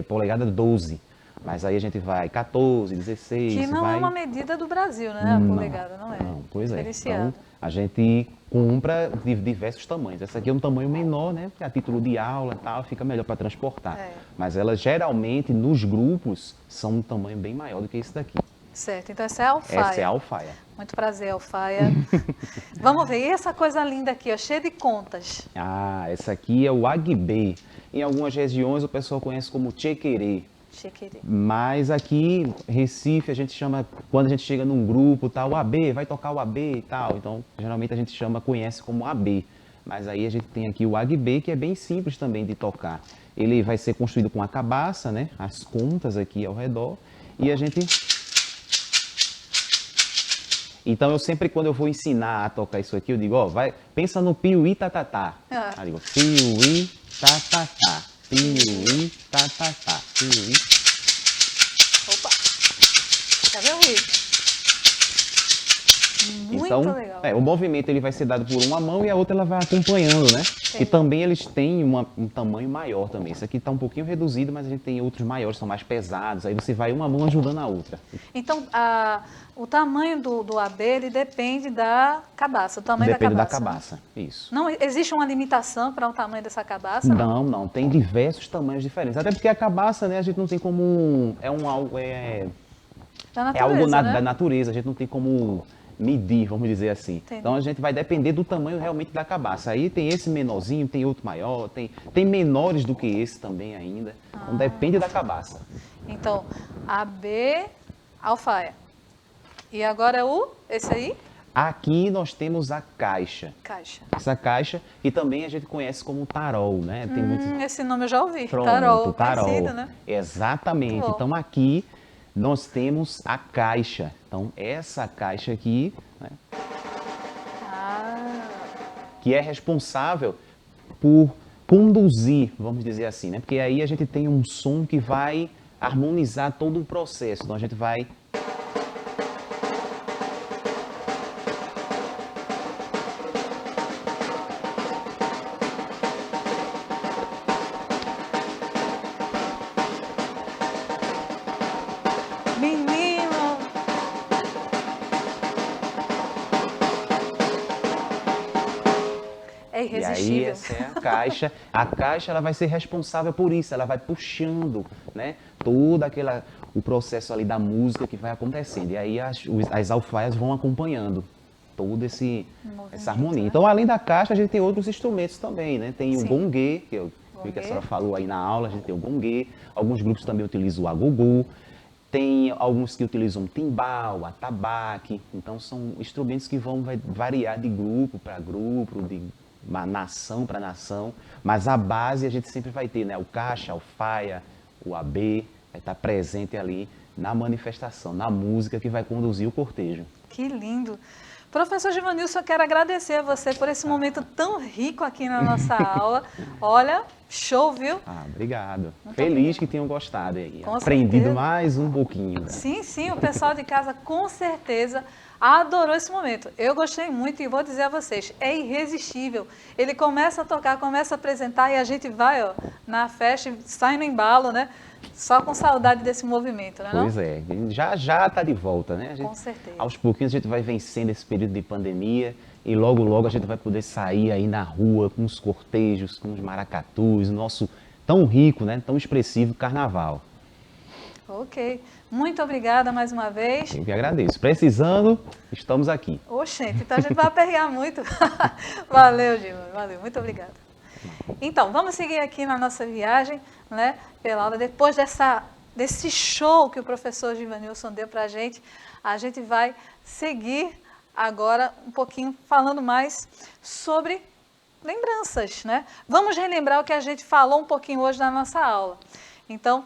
polegada 12, mas aí a gente vai 14, 16, Que não vai... é uma medida do Brasil, né? A polegada, não é? Não, pois é. Diferenciado. Então, a gente compra de diversos tamanhos. Essa aqui é um tamanho menor, né? Porque a título de aula e tal, fica melhor para transportar. Mas elas geralmente, nos grupos, são um tamanho bem maior do que esse daqui. Certo, então essa é a alfaia. Essa é a alfaia. Muito prazer, alfaia. Vamos ver, e essa coisa linda aqui, ó, cheia de contas. Ah, essa aqui é o aguibê. Em algumas regiões o pessoal conhece como tchequerê. Chequerê. Mas aqui, Recife, a gente chama, quando a gente chega num grupo, tal, o AB, vai tocar o AB e tal. Então, geralmente a gente conhece como AB. Mas aí a gente tem aqui o aguibê, que é bem simples também de tocar. Ele vai ser construído com a cabaça, né? As contas aqui ao redor. E a gente... Então, eu sempre, quando eu vou ensinar a tocar isso aqui, eu digo, ó, pensa no piuí tatatá. Aí eu digo, piuí tatatá, piuí tatatá, piuí. Opa! Quer ver o ritmo? Muito Então, legal. o movimento ele vai ser dado por uma mão e a outra ela vai acompanhando, né? E também eles têm um tamanho maior também. Esse aqui está um pouquinho reduzido, mas a gente tem outros maiores, são mais pesados. Aí você vai uma mão ajudando a outra. Então, o tamanho do AB, ele depende da cabaça, o tamanho Depende da da cabaça. cabaça, isso. Não existe uma limitação para o tamanho dessa cabaça? Não, tem diversos tamanhos diferentes. Até porque a cabaça, né, a gente não tem como... É algo Da da natureza, a gente não tem como medir, vamos dizer assim. Entendi. Então a gente vai depender do tamanho realmente da cabaça. Aí tem esse menorzinho, tem outro maior, tem menores do que esse também ainda. Então depende da cabaça. Então, AB, alfaia. E agora esse aí? Aqui nós temos a caixa. Caixa. Essa caixa, que também a gente conhece como tarol, né? Tem muitos... Esse nome eu já ouvi. Pronto, Tarol, tarol. conhecido, né? Exatamente. Muito bom. Então aqui nós temos a caixa. Então essa caixa aqui, né, que é responsável por conduzir, vamos dizer assim, né? Porque aí a gente tem um som que vai harmonizar todo o processo. Então a gente vai... É E aí irresistível. essa é a caixa. A caixa ela vai ser responsável por isso, ela vai puxando, né, o processo ali da música que vai acontecendo. E aí as alfaias vão acompanhando toda essa harmonia. né? Então, além da caixa, a gente tem outros instrumentos também, né? Tem o Sim. gongue, que eu vi que a senhora falou aí na aula, a gente tem o gongue. Alguns grupos também utilizam o agogô. Tem alguns que utilizam timbal, atabaque. Então, são instrumentos que vai variar de grupo para grupo, de uma nação para nação. Mas a base a gente sempre vai ter, né? O caixa, a alfaia, o AB, vai estar presente ali na manifestação, na música que vai conduzir o cortejo. Que lindo. Professor Givanilson, eu quero agradecer a você por esse momento tão rico aqui na nossa aula. Olha, show, viu? Obrigado. Muito Feliz obrigada. que tenham gostado aí. Com Aprendido certeza. mais um pouquinho. Né? Sim, sim, o pessoal de casa com certeza adorou esse momento. Eu gostei muito e vou dizer a vocês, é irresistível. Ele começa a tocar, começa a apresentar e a gente vai, ó, na festa e sai no embalo, né? Só com saudade desse movimento, né? Pois é, já está de volta, né? Com certeza. Aos pouquinhos a gente vai vencendo esse período de pandemia e logo a gente vai poder sair aí na rua com os cortejos, com os maracatus, nosso tão rico, né? Tão expressivo carnaval. Ok. Muito obrigada mais uma vez. Eu que agradeço. Precisando, estamos aqui. Oxente, então a gente vai aperrear muito. Valeu, Gilma. Valeu, muito obrigada. Então, vamos seguir aqui na nossa viagem, né, pela aula. Depois desse show que o professor Givanilson deu para a gente vai seguir agora um pouquinho falando mais sobre lembranças, né? Vamos relembrar o que a gente falou um pouquinho hoje na nossa aula. Então,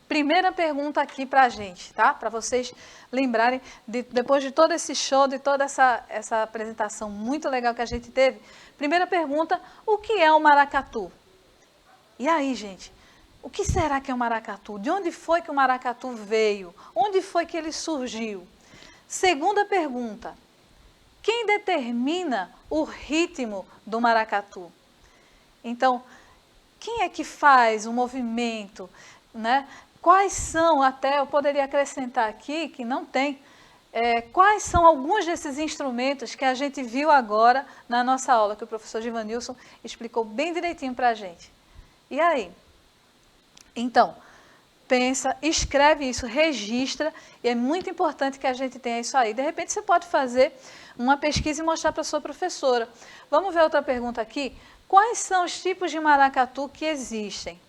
primeira pergunta aqui para a gente, tá? Para vocês lembrarem, depois de todo esse show, de toda essa apresentação muito legal que a gente teve. Primeira pergunta, o que é o maracatu? E aí, gente, o que será que é o maracatu? De onde foi que o maracatu veio? Onde foi que ele surgiu? Segunda pergunta, quem determina o ritmo do maracatu? Então, quem é que faz o movimento, né? Quais são, até eu poderia acrescentar aqui, que não tem, quais são alguns desses instrumentos que a gente viu agora na nossa aula, que o professor Givanilson explicou bem direitinho para a gente. E aí? Então, pensa, escreve isso, registra, e é muito importante que a gente tenha isso aí. De repente você pode fazer uma pesquisa e mostrar para a sua professora. Vamos ver outra pergunta aqui? Quais são os tipos de maracatu que existem?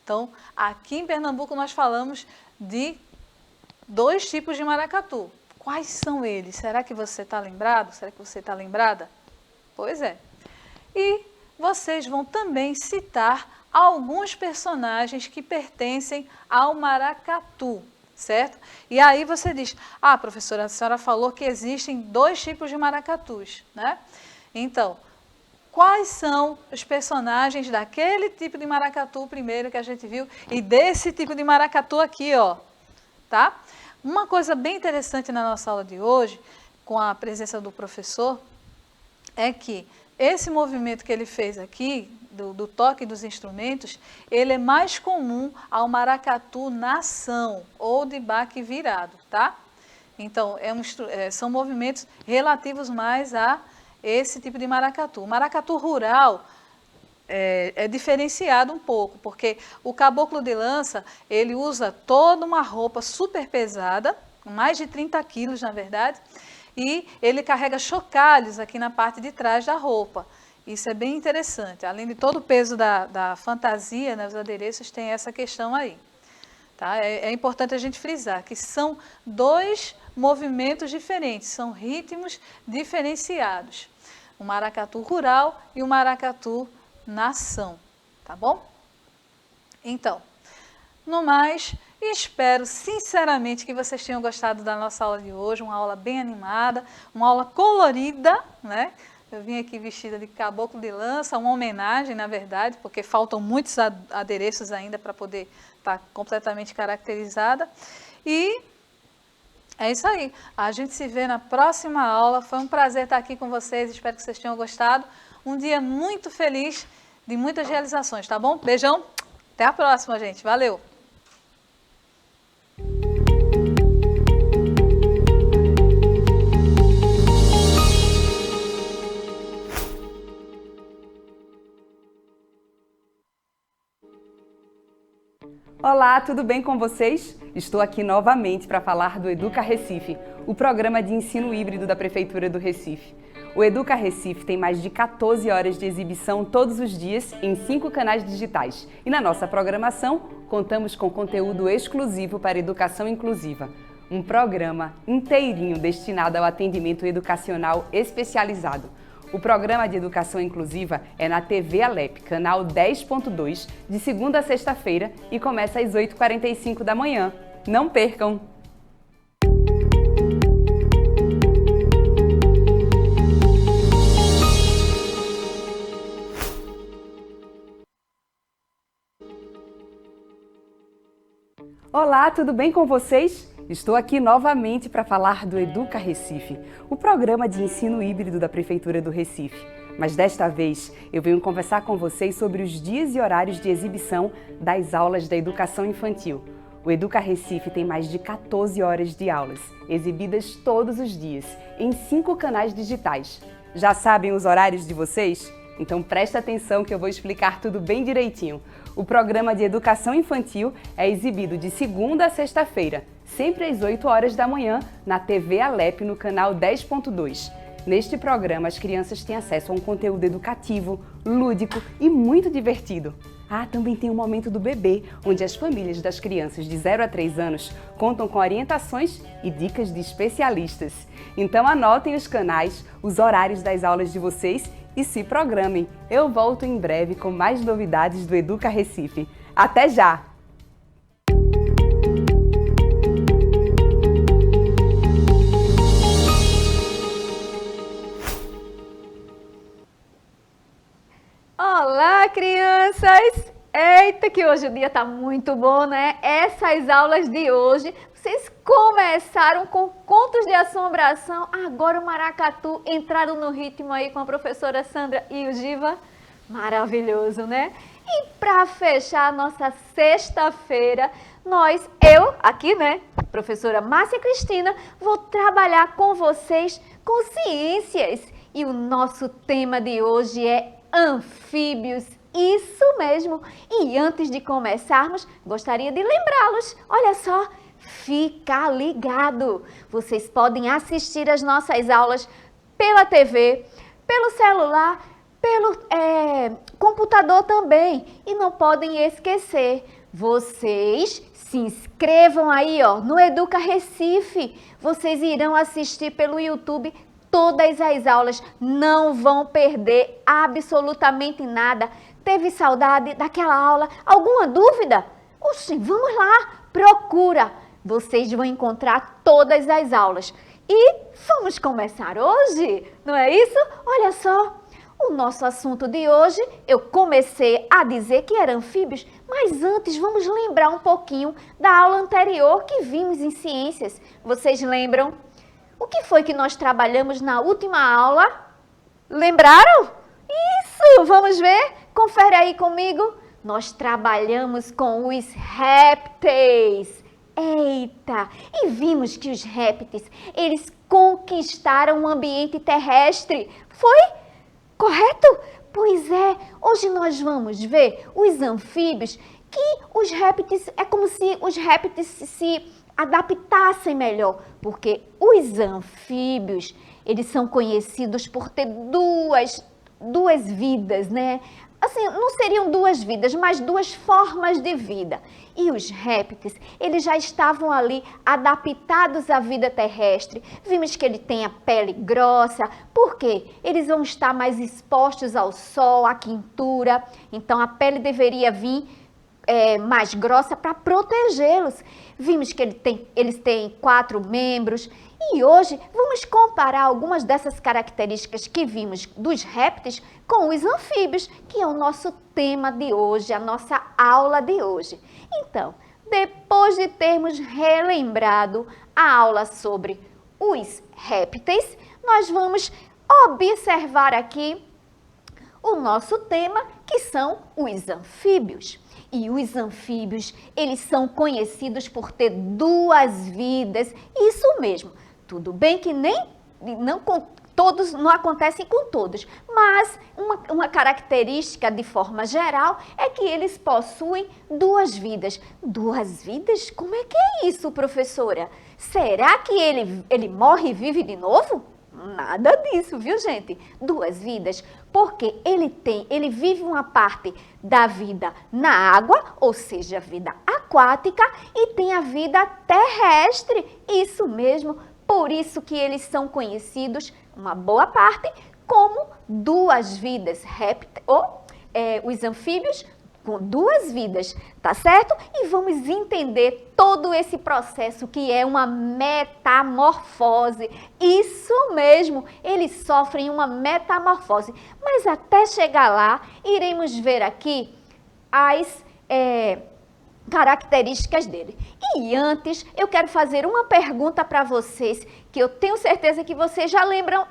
Então, aqui em Pernambuco nós falamos de 2 tipos de maracatu. Quais são eles? Será que você está lembrado? Será que você está lembrada? Pois é. E vocês vão também citar alguns personagens que pertencem ao maracatu, certo? E aí você diz, professora, a senhora falou que existem 2 tipos de maracatus, né? Então, quais são os personagens daquele tipo de maracatu primeiro que a gente viu e desse tipo de maracatu aqui, ó, tá? Uma coisa bem interessante na nossa aula de hoje, com a presença do professor, é que esse movimento que ele fez aqui, do toque dos instrumentos, ele é mais comum ao maracatu nação ou de baque virado, tá? Então, são movimentos relativos mais a esse tipo de maracatu. O maracatu rural é diferenciado um pouco, porque o caboclo de lança, ele usa toda uma roupa super pesada, mais de 30 quilos na verdade, e ele carrega chocalhos aqui na parte de trás da roupa. Isso é bem interessante. Além de todo o peso da fantasia, né, os adereços tem essa questão aí. Tá? É importante a gente frisar que são 2 movimentos diferentes, são ritmos diferenciados. O maracatu rural e o maracatu nação, tá bom? Então, no mais, espero sinceramente que vocês tenham gostado da nossa aula de hoje, uma aula bem animada, uma aula colorida, né? Eu vim aqui vestida de caboclo de lança, uma homenagem, na verdade, porque faltam muitos adereços ainda para poder estar completamente caracterizada. E é isso aí. A gente se vê na próxima aula. Foi um prazer estar aqui com vocês. Espero que vocês tenham gostado. Um dia muito feliz, de muitas realizações, tá bom? Beijão. Até a próxima, gente. Valeu! Olá, tudo bem com vocês? Estou aqui novamente para falar do Educa Recife, o programa de ensino híbrido da Prefeitura do Recife. O Educa Recife tem mais de 14 horas de exibição todos os dias em 5 canais digitais. E na nossa programação, contamos com conteúdo exclusivo para educação inclusiva. Um programa inteirinho destinado ao atendimento educacional especializado. O programa de educação inclusiva é na TV Alep, canal 10.2, de segunda a sexta-feira e começa às 8h45 da manhã. Não percam! Olá, tudo bem com vocês? Estou aqui novamente para falar do Educa Recife, o programa de ensino híbrido da Prefeitura do Recife. Mas desta vez eu venho conversar com vocês sobre os dias e horários de exibição das aulas da educação infantil. O Educa Recife tem mais de 14 horas de aulas, exibidas todos os dias, em 5 canais digitais. Já sabem os horários de vocês? Então presta atenção que eu vou explicar tudo bem direitinho. O programa de educação infantil é exibido de segunda a sexta-feira, sempre às 8 horas da manhã, na TV Alep, no canal 10.2. Neste programa, as crianças têm acesso a um conteúdo educativo, lúdico e muito divertido. Também tem o Momento do Bebê, onde as famílias das crianças de 0 a 3 anos contam com orientações e dicas de especialistas. Então anotem os canais, os horários das aulas de vocês e se programem. Eu volto em breve com mais novidades do Educa Recife. Até já! Olá, crianças! Eita, que hoje o dia tá muito bom, né? Essas aulas de hoje, vocês começaram com contos de assombração, agora o maracatu entraram no ritmo aí com a professora Sandra e o Giva. Maravilhoso, né? E para fechar a nossa sexta-feira, eu aqui, né, professora Márcia Cristina, vou trabalhar com vocês com ciências. E o nosso tema de hoje é anfíbios. Isso mesmo! E antes de começarmos, gostaria de lembrá-los, olha só, fica ligado! Vocês podem assistir as nossas aulas pela TV, pelo celular, pelo computador também. E não podem esquecer, vocês se inscrevam aí no Educa Recife. Vocês irão assistir pelo YouTube todas as aulas, não vão perder absolutamente nada. Teve saudade daquela aula? Alguma dúvida? Oxi, vamos lá, procura. Vocês vão encontrar todas as aulas. E vamos começar hoje, não é isso? Olha só, o nosso assunto de hoje, eu comecei a dizer que era anfíbios, mas antes vamos lembrar um pouquinho da aula anterior que vimos em ciências. Vocês lembram? O que foi que nós trabalhamos na última aula? Lembraram? Isso! Vamos ver? Confere aí comigo. Nós trabalhamos com os répteis. Eita! E vimos que os répteis, eles conquistaram o ambiente terrestre. Foi? Correto? Pois é, hoje nós vamos ver os anfíbios, que os répteis, é como se os répteis se adaptassem melhor, porque os anfíbios, eles são conhecidos por ter duas vidas, né? Assim, não seriam 2 vidas, mas 2 formas de vida. E os répteis, eles já estavam ali adaptados à vida terrestre. Vimos que ele tem a pele grossa, porque eles vão estar mais expostos ao sol, à quentura. Então, a pele deveria vir mais grossa para protegê-los. Vimos que eles têm 4 membros. E hoje vamos comparar algumas dessas características que vimos dos répteis com os anfíbios, que é o nosso tema de hoje, a nossa aula de hoje. Então, depois de termos relembrado a aula sobre os répteis, nós vamos observar aqui o nosso tema, que são os anfíbios. E os anfíbios, eles são conhecidos por ter 2 vidas, isso mesmo. Tudo bem que todos, não acontecem com todos, mas uma característica de forma geral é que eles possuem duas vidas. Duas vidas? Como é que é isso, professora? Será que ele morre e vive de novo? Nada disso, viu, gente? Duas vidas, porque ele vive uma parte da vida na água, ou seja, a vida aquática, e tem a vida terrestre, isso mesmo. Por isso que eles são conhecidos, uma boa parte, como duas vidas, os anfíbios com duas vidas, tá certo? E vamos entender todo esse processo que é uma metamorfose. Isso mesmo, eles sofrem uma metamorfose. Mas até chegar lá, iremos ver aqui as características dele. E antes, eu quero fazer uma pergunta para vocês, que eu tenho certeza que vocês já lembram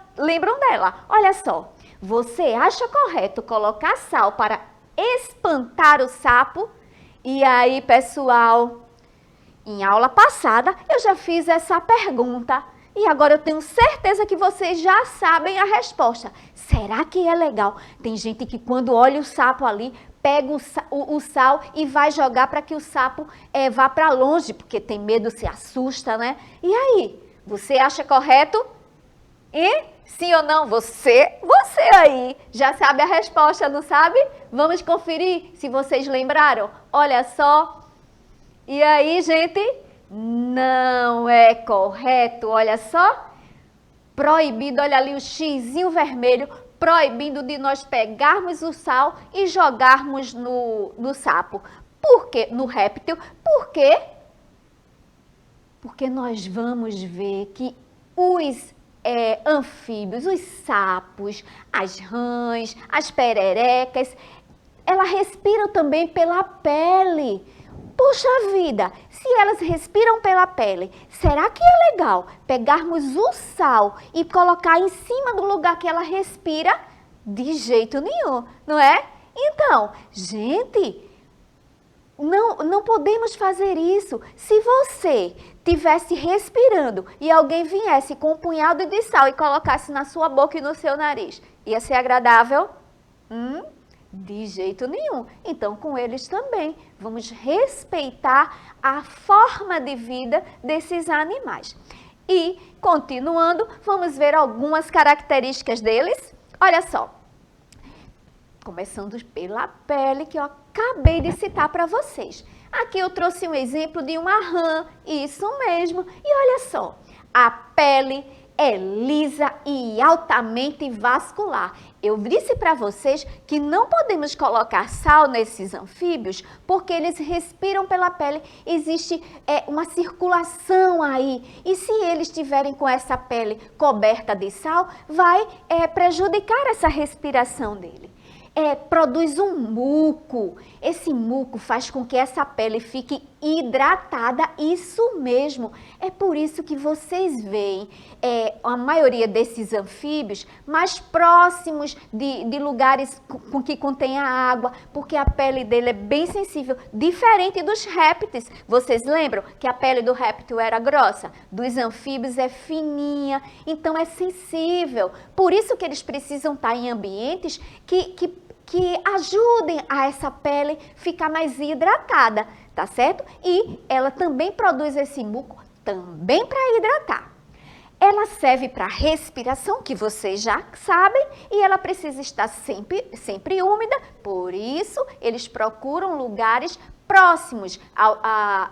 dela. Olha só, você acha correto colocar sal para espantar o sapo? E aí, pessoal, em aula passada eu já fiz essa pergunta e agora eu tenho certeza que vocês já sabem a resposta. Será que é legal? Tem gente que quando olha o sapo ali, pega o sal e vai jogar para que o sapo vá para longe, porque tem medo, se assusta, né? E aí, você acha correto? E sim ou não? Você aí já sabe a resposta, não sabe? Vamos conferir se vocês lembraram. Olha só. E aí, gente? Não é correto, olha só. Proibido, olha ali o xizinho vermelho, proibindo de nós pegarmos o sal e jogarmos no sapo. Por quê? No réptil. Por quê? Porque nós vamos ver que os anfíbios, os sapos, as rãs, as pererecas, elas respiram também pela pele. Puxa vida, se elas respiram pela pele, será que é legal pegarmos o sal e colocar em cima do lugar que ela respira? De jeito nenhum, não é? Então, gente, não podemos fazer isso. Se você estivesse respirando e alguém viesse com um punhado de sal e colocasse na sua boca e no seu nariz, ia ser agradável? De jeito nenhum. Então, com eles também, vamos respeitar a forma de vida desses animais. E, continuando, vamos ver algumas características deles. Olha só. Começando pela pele, que eu acabei de citar para vocês. Aqui eu trouxe um exemplo de uma rã, isso mesmo. E olha só, a pele é lisa e altamente vascular. Eu disse para vocês que não podemos colocar sal nesses anfíbios porque eles respiram pela pele, existe uma circulação aí. E se eles estiverem com essa pele coberta de sal, vai prejudicar essa respiração dele. Produz um muco. Esse muco faz com que essa pele fique hidratada, isso mesmo. É por isso que vocês veem a maioria desses anfíbios mais próximos de lugares que contém a água, porque a pele dele é bem sensível, diferente dos répteis. Vocês lembram que a pele do réptil era grossa? Dos anfíbios é fininha, então é sensível. Por isso que eles precisam estar em ambientes que ajudem a essa pele ficar mais hidratada, tá certo? E ela também produz esse muco também para hidratar. Ela serve para respiração, que vocês já sabem, e ela precisa estar sempre úmida, por isso eles procuram lugares próximos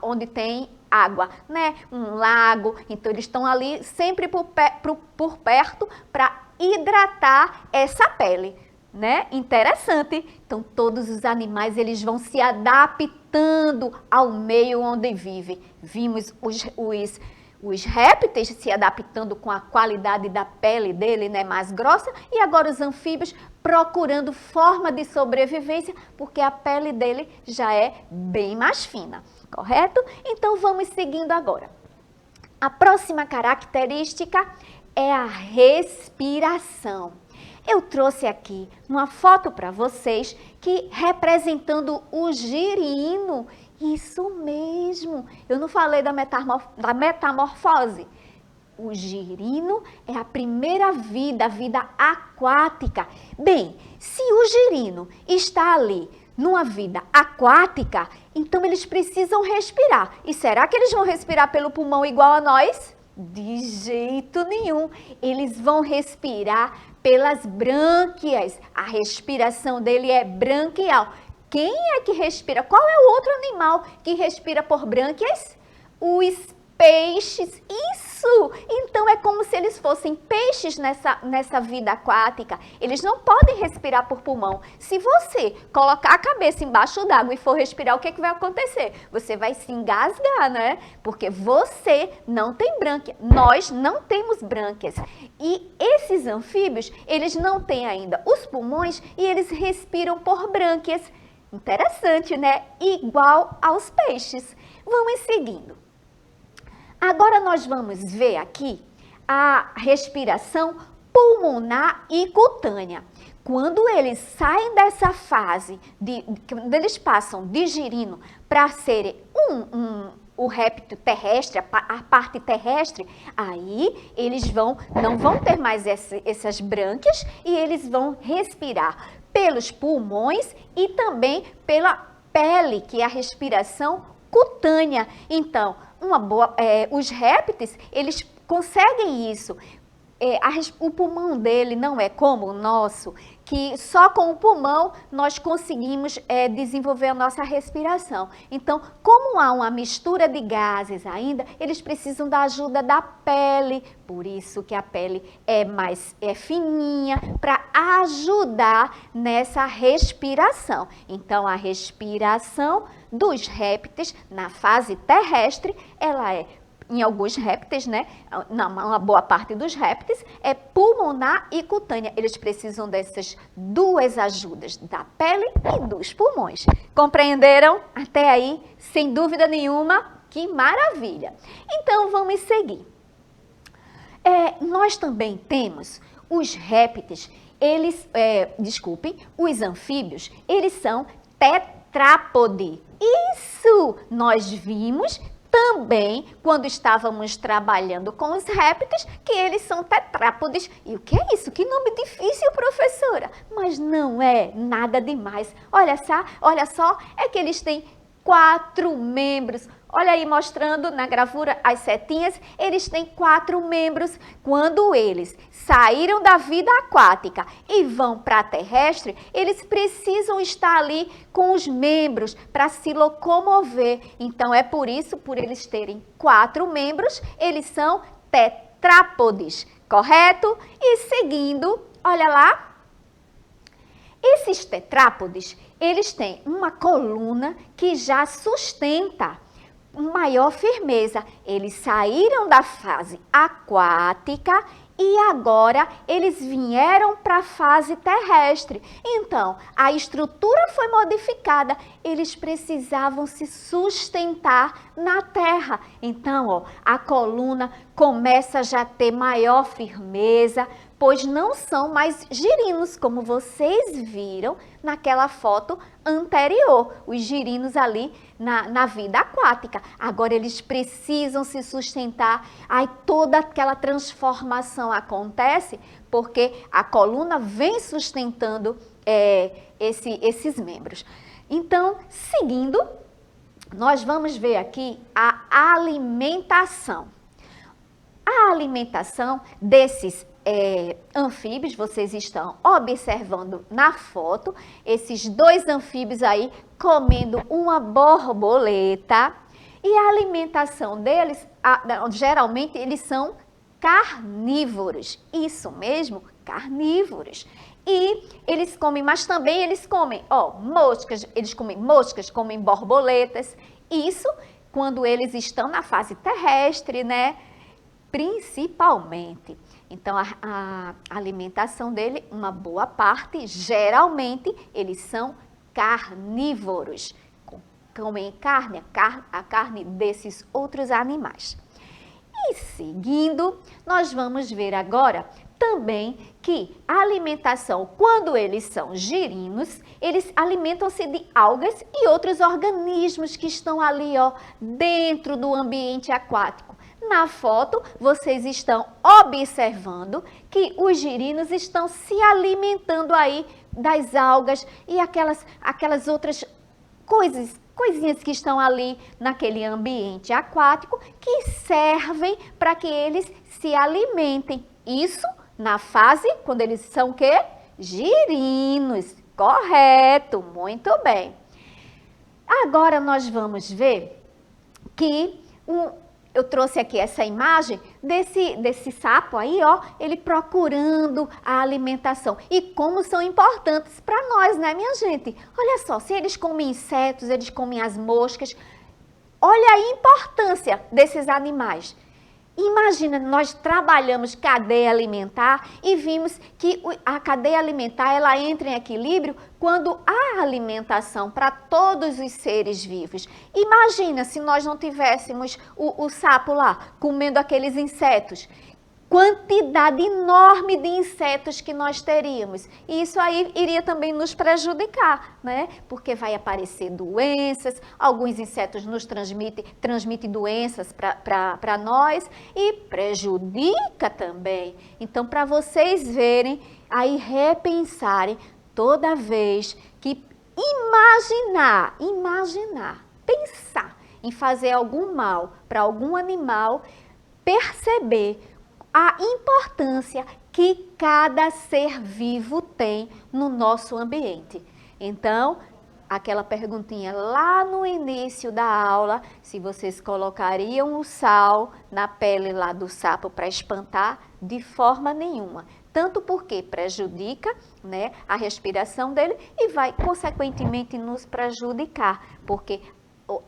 onde tem água, né? Um lago, então eles estão ali sempre por perto para hidratar essa pele. Né? Interessante. Então, todos os animais eles vão se adaptando ao meio onde vivem. Vimos os répteis se adaptando com a qualidade da pele dele, né, mais grossa, e agora os anfíbios procurando forma de sobrevivência, porque a pele dele já é bem mais fina, correto? Então, vamos seguindo agora. A próxima característica é a respiração. Eu trouxe aqui uma foto para vocês que representando o girino. Isso mesmo. Eu não falei da metamorfose. O girino é a primeira vida, a vida aquática. Bem, se o girino está ali numa vida aquática, então eles precisam respirar. E será que eles vão respirar pelo pulmão igual a nós? De jeito nenhum. Eles vão respirar pelas brânquias. A respiração dele é branquial. Quem é que respira? Qual é o outro animal que respira por brânquias? Os peixes. Isso! Então é como se eles fossem peixes nessa vida aquática. Eles não podem respirar por pulmão. Se você colocar a cabeça embaixo d'água e for respirar, o que vai acontecer? Você vai se engasgar, né? Porque você não tem brânquia. Nós não temos brânquias. E esses anfíbios, eles não têm ainda os pulmões e eles respiram por brânquias. Interessante, né? Igual aos peixes. Vamos seguindo. Agora nós vamos ver aqui a respiração pulmonar e cutânea. Quando eles saem dessa fase, quando eles passam de girino para serem o réptil terrestre, a parte terrestre, aí eles não vão ter mais essas brânquias e eles vão respirar pelos pulmões e também pela pele, que é a respiração cutânea. Então, os répteis, eles conseguem isso. O pulmão dele não é como o nosso, que só com o pulmão nós conseguimos desenvolver a nossa respiração. Então, como há uma mistura de gases ainda, eles precisam da ajuda da pele, por isso que a pele é fininha, para ajudar nessa respiração. Então, a respiração dos répteis na fase terrestre, ela em alguns répteis, né? Uma boa parte dos répteis é pulmonar e cutânea. Eles precisam dessas duas ajudas, da pele e dos pulmões. Compreenderam? Até aí, sem dúvida nenhuma, que maravilha! Então, vamos seguir. Nós também temos os répteis, os anfíbios, eles são tetrápode. Isso! Nós vimos também, quando estávamos trabalhando com os répteis, que eles são tetrápodes. E o que é isso? Que nome difícil, professora! Mas não é nada demais. Olha só, é que eles têm 4 membros. Olha aí, mostrando na gravura as setinhas, eles têm 4 membros. Quando eles saíram da vida aquática e vão para a terrestre, eles precisam estar ali com os membros para se locomover. Então, é por isso, por eles terem 4 membros, eles são tetrápodes, correto? E seguindo, olha lá. Esses tetrápodes, eles têm uma coluna que já sustenta maior firmeza. Eles saíram da fase aquática e agora eles vieram para a fase terrestre. Então, a estrutura foi modificada. Eles precisavam se sustentar na terra. Então, a coluna começa já a ter maior firmeza, pois não são mais girinos, como vocês viram naquela foto anterior, os girinos ali na vida aquática. Agora eles precisam se sustentar, aí toda aquela transformação acontece porque a coluna vem sustentando esses membros. Então, seguindo, nós vamos ver aqui a alimentação. A alimentação desses anfíbios, vocês estão observando na foto, esses 2 anfíbios aí comendo uma borboleta, e a alimentação deles, geralmente eles são carnívoros, isso mesmo, carnívoros. E eles comem, mas também eles comem, moscas, comem borboletas, isso quando eles estão na fase terrestre, né? Principalmente. Então, a alimentação dele, uma boa parte, geralmente, eles são carnívoros. Comem carne, a carne desses outros animais. E seguindo, nós vamos ver agora também que a alimentação, quando eles são girinos, eles alimentam-se de algas e outros organismos que estão ali, dentro do ambiente aquático. Na foto, vocês estão observando que os girinos estão se alimentando aí das algas e aquelas outras coisinhas que estão ali naquele ambiente aquático que servem para que eles se alimentem. Isso na fase quando eles são o quê? Girinos. Correto, muito bem. Agora nós vamos ver que eu trouxe aqui essa imagem desse sapo aí, ó, ele procurando a alimentação. E como são importantes para nós, né, minha gente? Olha só, se eles comem insetos, eles comem as moscas. Olha a importância desses animais. Imagina, nós trabalhamos cadeia alimentar e vimos que a cadeia alimentar ela entra em equilíbrio quando há alimentação para todos os seres vivos. Imagina se nós não tivéssemos o sapo lá comendo aqueles insetos. Quantidade enorme de insetos que nós teríamos. E isso aí iria também nos prejudicar, né? Porque vai aparecer doenças, alguns insetos nos transmitem doenças para nós e prejudica também. Então, para vocês verem, aí repensarem toda vez que pensar em fazer algum mal para algum animal, perceber a importância que cada ser vivo tem no nosso ambiente. Então, aquela perguntinha lá no início da aula, se vocês colocariam o sal na pele lá do sapo para espantar, de forma nenhuma. Tanto porque prejudica, né, a respiração dele e vai, consequentemente, nos prejudicar, porque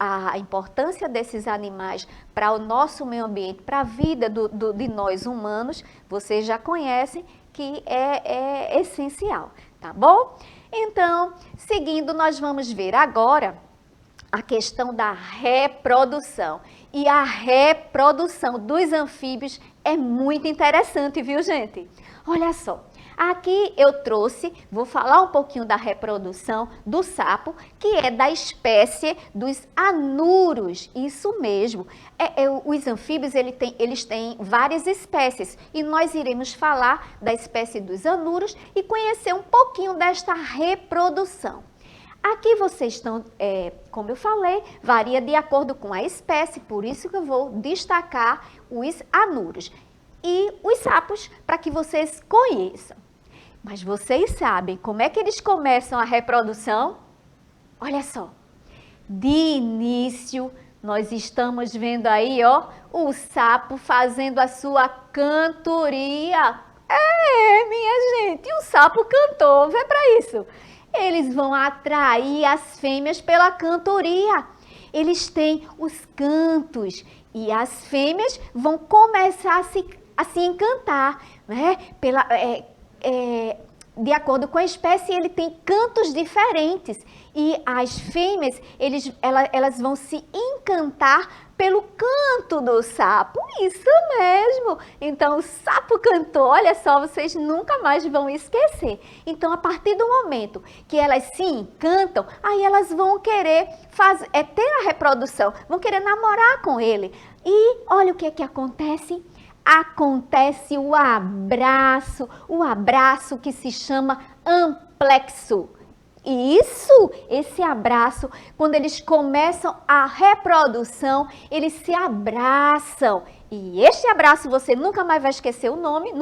a importância desses animais para o nosso meio ambiente, para a vida de nós humanos, vocês já conhecem que é essencial, tá bom? Então, seguindo, nós vamos ver agora a questão da reprodução. E a reprodução dos anfíbios é muito interessante, viu, gente? Olha só. Aqui eu trouxe, vou falar um pouquinho da reprodução do sapo, que é da espécie dos anuros, isso mesmo. Os anfíbios, eles têm várias espécies e nós iremos falar da espécie dos anuros e conhecer um pouquinho desta reprodução. Aqui vocês estão, como eu falei, varia de acordo com a espécie, por isso que eu vou destacar os anuros e os sapos para que vocês conheçam. Mas vocês sabem como é que eles começam a reprodução? Olha só, de início nós estamos vendo aí, ó, o sapo fazendo a sua cantoria. Minha gente, o sapo cantou, vê para isso. Eles vão atrair as fêmeas pela cantoria. Eles têm os cantos e as fêmeas vão começar a se encantar, né? De acordo com a espécie, ele tem cantos diferentes e as fêmeas, elas vão se encantar pelo canto do sapo. Isso mesmo! Então, o sapo cantou, olha só, vocês nunca mais vão esquecer. Então, a partir do momento que elas se encantam, aí elas vão querer ter a reprodução, vão querer namorar com ele. E olha o que é que acontece. Acontece o abraço que se chama amplexo. Isso, esse abraço, quando eles começam a reprodução, eles se abraçam. E este abraço você nunca mais vai esquecer o nome,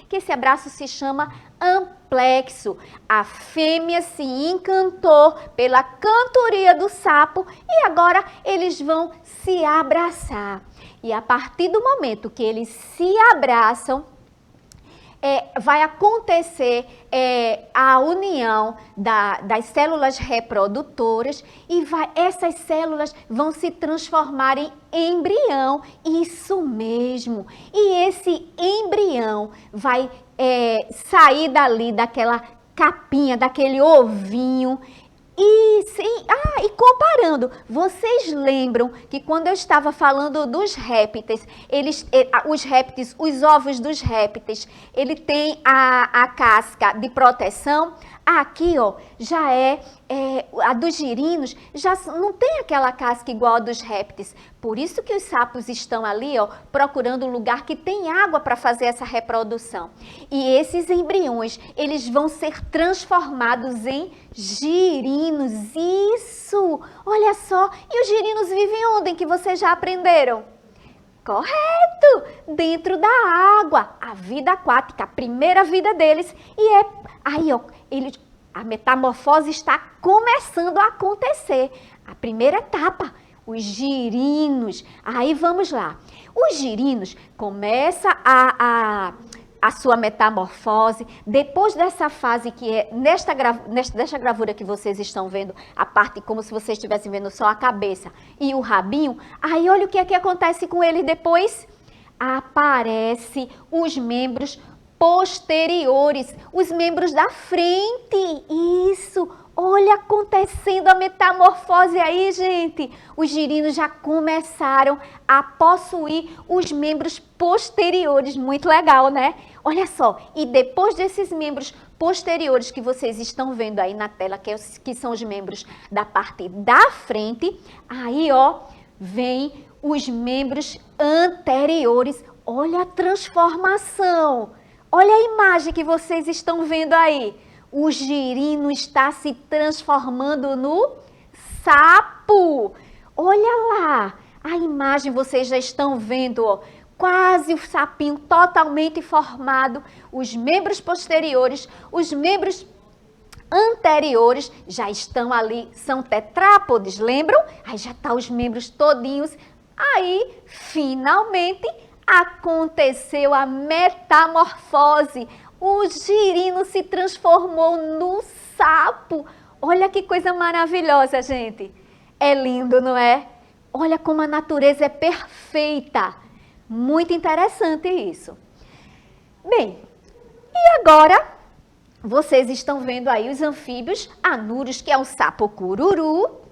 que esse abraço se chama amplexo. A fêmea se encantou pela cantoria do sapo e agora eles vão se abraçar. E a partir do momento que eles se abraçam, vai acontecer a união das células reprodutoras e essas células vão se transformar em embrião, isso mesmo. E esse embrião vai sair dali, daquela capinha, daquele ovinho. E comparando, vocês lembram que quando eu estava falando dos répteis, os ovos dos répteis, ele tem a casca de proteção? Aqui, ó, já a dos girinos, já não tem aquela casca igual a dos répteis, Por isso que os sapos estão ali, ó, procurando um lugar que tem água para fazer essa reprodução. E esses embriões, eles vão ser transformados em girinos. Isso! Olha só! E os girinos vivem onde, em que vocês já aprenderam? Correto! Dentro da água. A vida aquática, a primeira vida deles. E é aí, ó, a metamorfose está começando a acontecer. A primeira etapa, os girinos. Aí vamos lá. Os girinos começam a sua metamorfose. Depois dessa fase que é nesta gravura que vocês estão vendo, a parte como se vocês estivessem vendo só a cabeça e o rabinho, aí olha o que é que acontece com ele depois. Aparece os membros posteriores, os membros da frente. Isso! Olha acontecendo a metamorfose aí, gente. Os girinos já começaram a possuir os membros posteriores. Muito legal, né? Olha só, e depois desses membros posteriores que vocês estão vendo aí na tela, que são os membros da parte da frente, aí, ó, vem os membros anteriores. Olha a transformação. Olha a imagem que vocês estão vendo aí. O girino está se transformando no sapo. Olha lá, a imagem vocês já estão vendo, ó, quase o sapinho totalmente formado. Os membros posteriores, os membros anteriores já estão ali, são tetrápodes, lembram? Aí já tá os membros todinhos. Aí, finalmente, aconteceu a metamorfose. O girino se transformou no sapo. Olha que coisa maravilhosa, gente. É lindo, não é? Olha como a natureza é perfeita. Muito interessante isso. Bem, e agora vocês estão vendo aí os anfíbios anuros, que é o sapo cururu.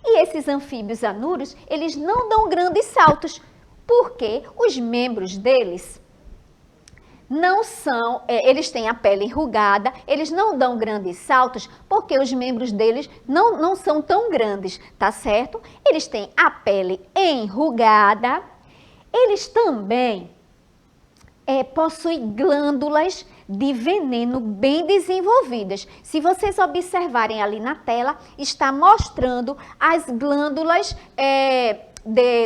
E esses anfíbios anuros, eles não dão grandes saltos, porque os membros deles não são, eles têm a pele enrugada, eles não dão grandes saltos, porque os membros deles não são tão grandes, tá certo? Eles têm a pele enrugada, eles também possuem glândulas de veneno bem desenvolvidas. Se vocês observarem ali na tela, está mostrando as glândulas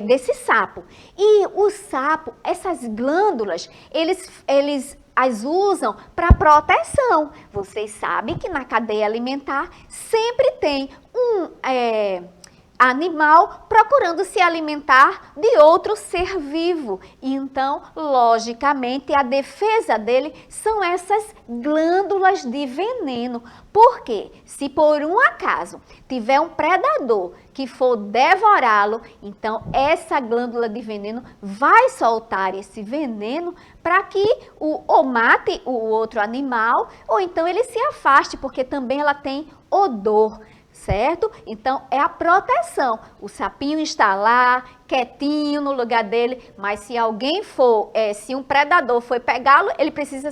desse sapo. E o sapo, essas glândulas, eles as usam para proteção. Vocês sabem que na cadeia alimentar sempre tem um animal procurando se alimentar de outro ser vivo. Então, logicamente, a defesa dele são essas glândulas de veneno. Porque se por um acaso tiver um predador que for devorá-lo, então essa glândula de veneno vai soltar esse veneno para que ou mate o outro animal, ou então ele se afaste, porque também ela tem odor. Certo? Então, é a proteção. O sapinho está lá, quietinho no lugar dele, mas se alguém for, se um predador for pegá-lo, ele precisa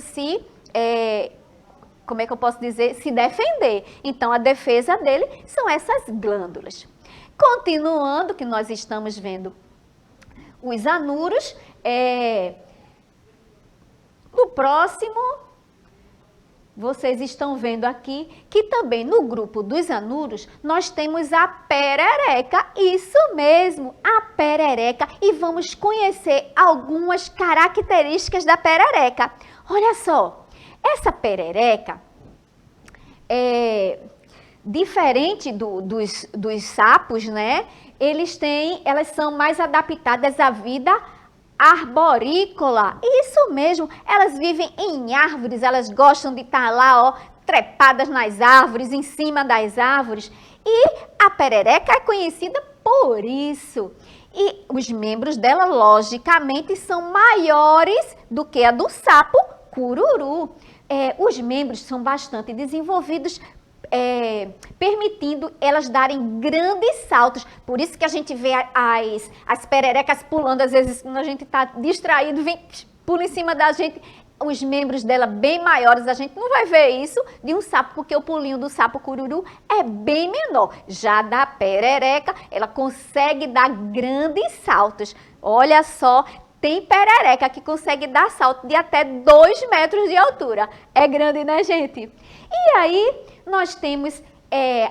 como é que eu posso dizer? Se defender. Então, a defesa dele são essas glândulas. Continuando, que nós estamos vendo os anuros, no próximo... Vocês estão vendo aqui que também no grupo dos anuros nós temos a perereca, isso mesmo, a perereca, e vamos conhecer algumas características da perereca. Olha só, essa perereca diferente dos sapos, né? Elas são mais adaptadas à vida arborícola, isso mesmo, elas vivem em árvores, elas gostam de estar lá, ó, trepadas nas árvores, em cima das árvores, e a perereca é conhecida por isso. E os membros dela, logicamente, são maiores do que a do sapo cururu. Os membros são bastante desenvolvidos, permitindo elas darem grandes saltos. Por isso que a gente vê as pererecas pulando, às vezes quando a gente está distraído, pula em cima da gente. os membros dela bem maiores. A gente não vai ver isso de um sapo, porque o pulinho do sapo cururu é bem menor. Já da perereca, ela consegue dar grandes saltos. Olha só, tem perereca que consegue dar salto de até 2 metros de altura. É grande, né, gente? E aí, nós temos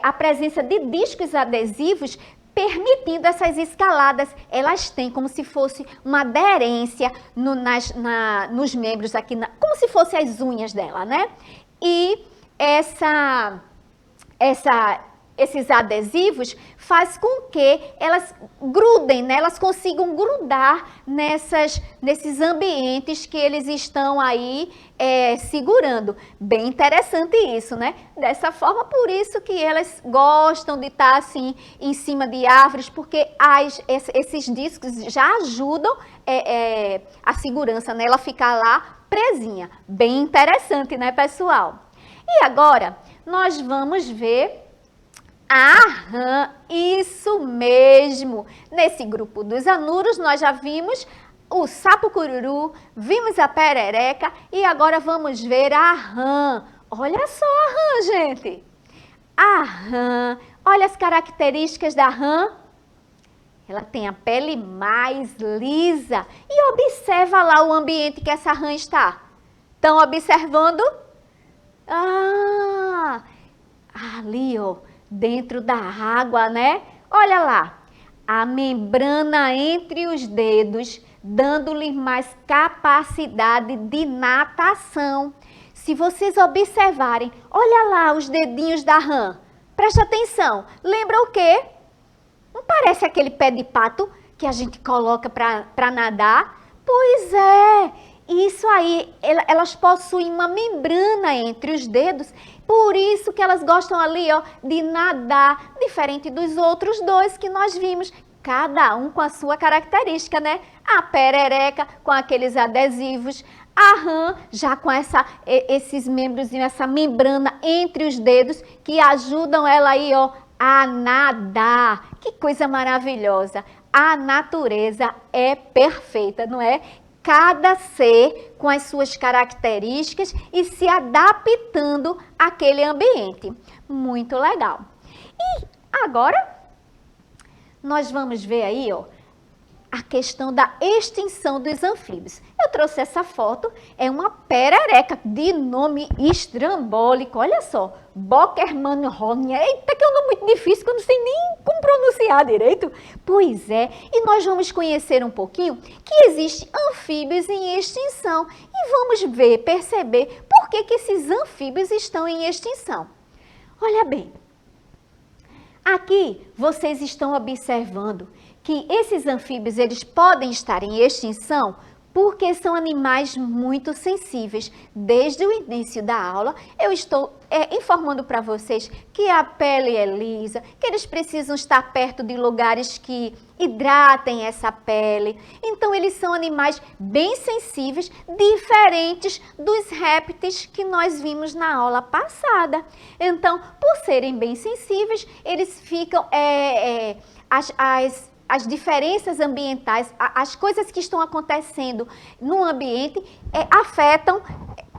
a presença de discos adesivos permitindo essas escaladas. Elas têm como se fosse uma aderência nos membros aqui, como se fossem as unhas dela, né? E esses adesivos faz com que elas grudem, né? Elas consigam grudar nesses ambientes que eles estão aí segurando. Bem interessante isso, né? Dessa forma, por isso que elas gostam de estar assim em cima de árvores, porque esses discos já ajudam a segurança, né? Ela ficar lá presinha. Bem interessante, né, pessoal? E agora, nós vamos ver a rã, isso mesmo. Nesse grupo dos anuros, nós já vimos o sapo cururu, vimos a perereca e agora vamos ver a rã. Olha só a rã, gente. A rã, olha as características da rã. Ela tem a pele mais lisa. E observa lá o ambiente que essa rã está. Estão observando? Ali, ó. Dentro da água, né? Olha lá, a membrana entre os dedos, dando-lhe mais capacidade de natação. Se vocês observarem, olha lá os dedinhos da rã. Preste atenção, lembra o quê? Não parece aquele pé de pato que a gente coloca para nadar? Pois é, isso aí, elas possuem uma membrana entre os dedos, por isso que elas gostam ali, ó, de nadar, diferente dos outros dois que nós vimos, cada um com a sua característica, né? A perereca com aqueles adesivos, a rã já com esses membros, essa membrana entre os dedos que ajudam ela aí, ó, a nadar. Que coisa maravilhosa! A natureza é perfeita, não é? Cada ser com as suas características e se adaptando àquele ambiente. Muito legal. E agora, nós vamos ver aí, ó, a questão da extinção dos anfíbios. Eu trouxe essa foto, é uma perereca de nome estrambólico, olha só, Bockermann-Hornia. Eita, que é um nome muito difícil, que eu não sei nem como pronunciar direito. Pois é, e nós vamos conhecer um pouquinho que existem anfíbios em extinção e vamos ver, perceber por que esses anfíbios estão em extinção. Olha bem, aqui vocês estão observando que esses anfíbios eles podem estar em extinção porque são animais muito sensíveis. Desde o início da aula, eu estou informando para vocês que a pele é lisa, que eles precisam estar perto de lugares que hidratem essa pele. Então, eles são animais bem sensíveis, diferentes dos répteis que nós vimos na aula passada. Então, por serem bem sensíveis, eles ficam... As diferenças ambientais, as coisas que estão acontecendo no ambiente afetam,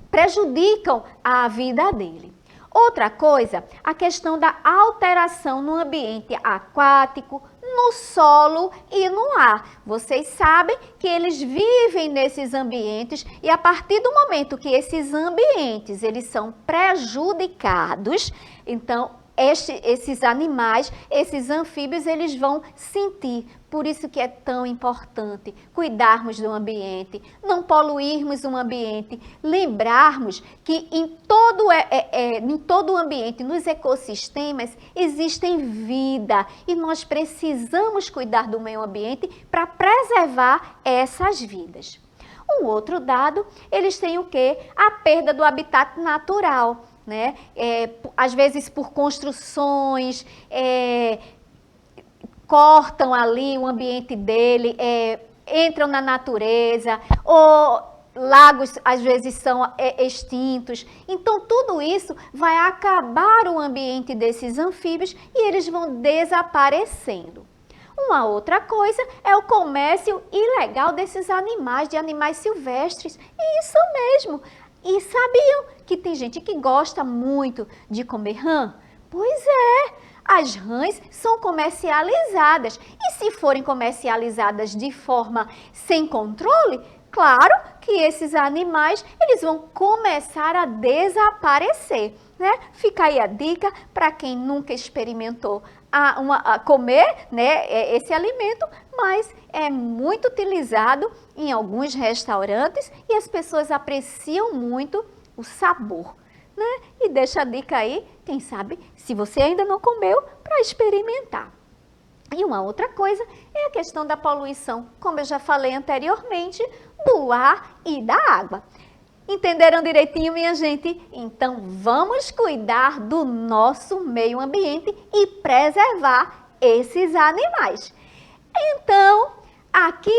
prejudicam a vida dele. Outra coisa, a questão da alteração no ambiente aquático, no solo e no ar. Vocês sabem que eles vivem nesses ambientes e a partir do momento que esses ambientes eles são prejudicados, então esses animais, esses anfíbios, eles vão sentir. Por isso que é tão importante cuidarmos do ambiente, não poluirmos o ambiente, lembrarmos que em todo o ambiente, nos ecossistemas, existem vida e nós precisamos cuidar do meio ambiente para preservar essas vidas. Um outro dado, eles têm o quê? A perda do habitat natural. Né? Às vezes por construções, cortam ali o ambiente dele, entram na natureza, ou lagos às vezes são extintos. Então tudo isso vai acabar o ambiente desses anfíbios e eles vão desaparecendo. Uma outra coisa é o comércio ilegal desses animais, de animais silvestres. Isso mesmo. E sabiam que tem gente que gosta muito de comer rã? Pois é, as rãs são comercializadas. E se forem comercializadas de forma sem controle, claro que esses animais eles vão começar a desaparecer, né? Fica aí a dica para quem nunca experimentou a comer, né, esse alimento, mas é muito utilizado em alguns restaurantes e as pessoas apreciam muito o sabor, né? E deixa a dica aí, quem sabe, se você ainda não comeu, para experimentar. E uma outra coisa é a questão da poluição, como eu já falei anteriormente, do ar e da água. Entenderam direitinho, minha gente? Então, vamos cuidar do nosso meio ambiente e preservar esses animais. Então, aqui,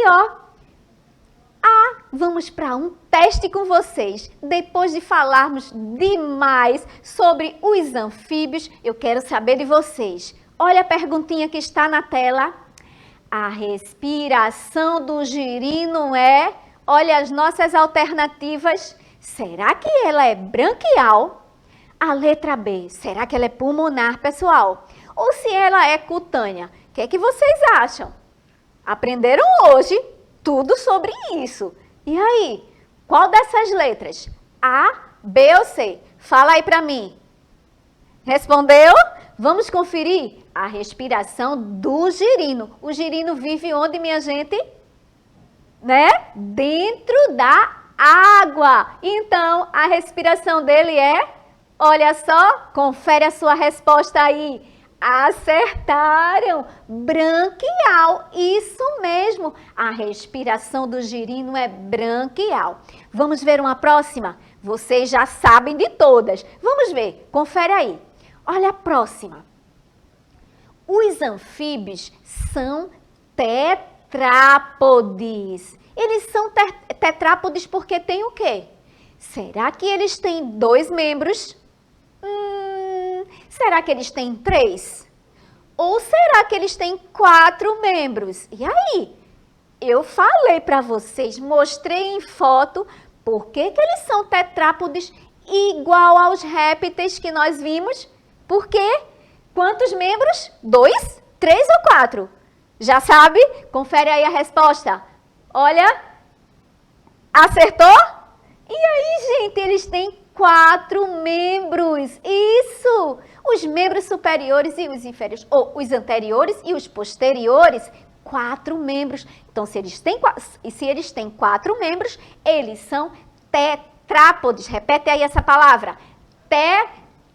vamos para um teste com vocês. Depois de falarmos demais sobre os anfíbios, eu quero saber de vocês. Olha a perguntinha que está na tela. A respiração do girino é... Olha as nossas alternativas. Será que ela é branquial? A letra B, será que ela é pulmonar, pessoal? Ou se ela é cutânea? O que é que vocês acham? Aprenderam hoje tudo sobre isso. E aí, qual dessas letras? A, B ou C? Fala aí para mim. Respondeu? Vamos conferir a respiração do girino. O girino vive onde, minha gente? Né? Dentro da água. Então, a respiração dele é, olha só, confere a sua resposta aí. Acertaram! Branquial, isso mesmo. A respiração do girino é branquial. Vamos ver uma próxima? Vocês já sabem de todas. Vamos ver, confere aí. Olha a próxima. Os anfíbios são tetrápodes. Eles são tetrápodes porque tem o quê? Será que eles têm 2 membros? Será que eles têm 3? Ou será que eles têm 4 membros? E aí? Eu falei para vocês, mostrei em foto, por que eles são tetrápodes igual aos répteis que nós vimos? Por quê? Quantos membros? 2, 3 ou 4? Já sabe? Confere aí a resposta. Olha, acertou? E aí, gente, eles têm 4 membros. Isso! Os membros superiores e os inferiores, ou os anteriores e os posteriores, 4 membros. Então, se eles têm 4 membros, eles são tetrápodes. Repete aí essa palavra.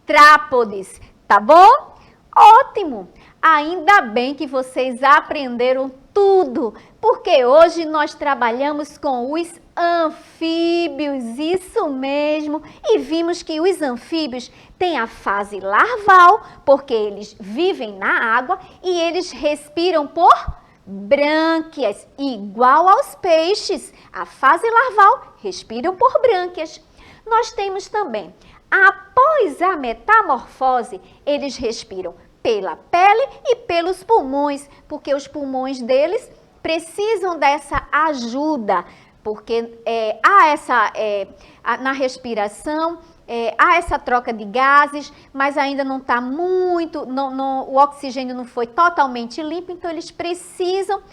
Tetrápodes, tá bom? Ótimo! Ainda bem que vocês aprenderam tudo, porque hoje nós trabalhamos com os anfíbios, isso mesmo, e vimos que os anfíbios têm a fase larval, porque eles vivem na água e eles respiram por brânquias, igual aos peixes. A fase larval respiram por brânquias. Nós temos também, após a metamorfose, eles respiram pela pele e pelos pulmões, porque os pulmões deles precisam dessa ajuda, porque na respiração há essa troca de gases, mas ainda não está muito, o oxigênio não foi totalmente limpo, então eles precisam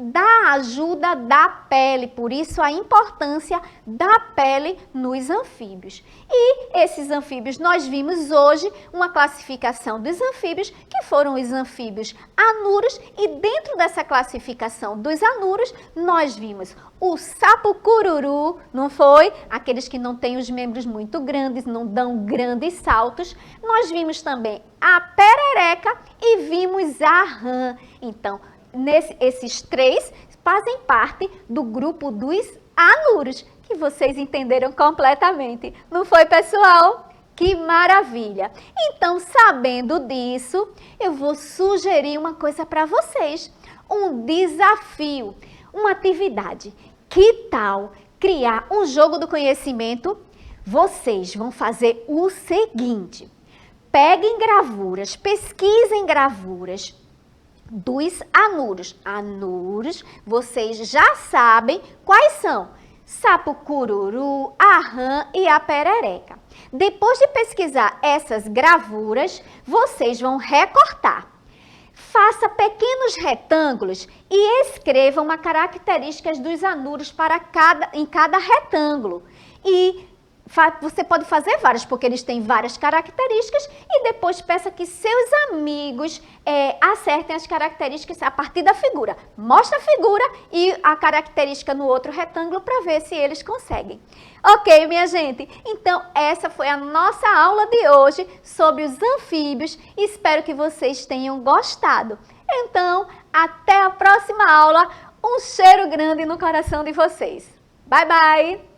da ajuda da pele, por isso a importância da pele nos anfíbios. E esses anfíbios, nós vimos hoje uma classificação dos anfíbios, que foram os anfíbios anuros, e dentro dessa classificação dos anuros, nós vimos o sapo-cururu, não foi? Aqueles que não têm os membros muito grandes, não dão grandes saltos. Nós vimos também a perereca e vimos a rã. Então, esses 3 fazem parte do grupo dos anuros, que vocês entenderam completamente. Não foi, pessoal? Que maravilha! Então, sabendo disso, eu vou sugerir uma coisa para vocês. Um desafio, uma atividade. Que tal criar um jogo do conhecimento? Vocês vão fazer o seguinte. Peguem gravuras, pesquisem gravuras dos anuros. Anuros, vocês já sabem quais são: sapo-cururu, a rã e a perereca. Depois de pesquisar essas gravuras, vocês vão recortar. Faça pequenos retângulos e escreva uma característica dos anuros em cada retângulo. E você pode fazer vários, porque eles têm várias características, e depois peça que seus amigos acertem as características a partir da figura. Mostra a figura e a característica no outro retângulo para ver se eles conseguem. Ok, minha gente? Então, essa foi a nossa aula de hoje sobre os anfíbios. Espero que vocês tenham gostado. Então, até a próxima aula. Um cheiro grande no coração de vocês. Bye, bye!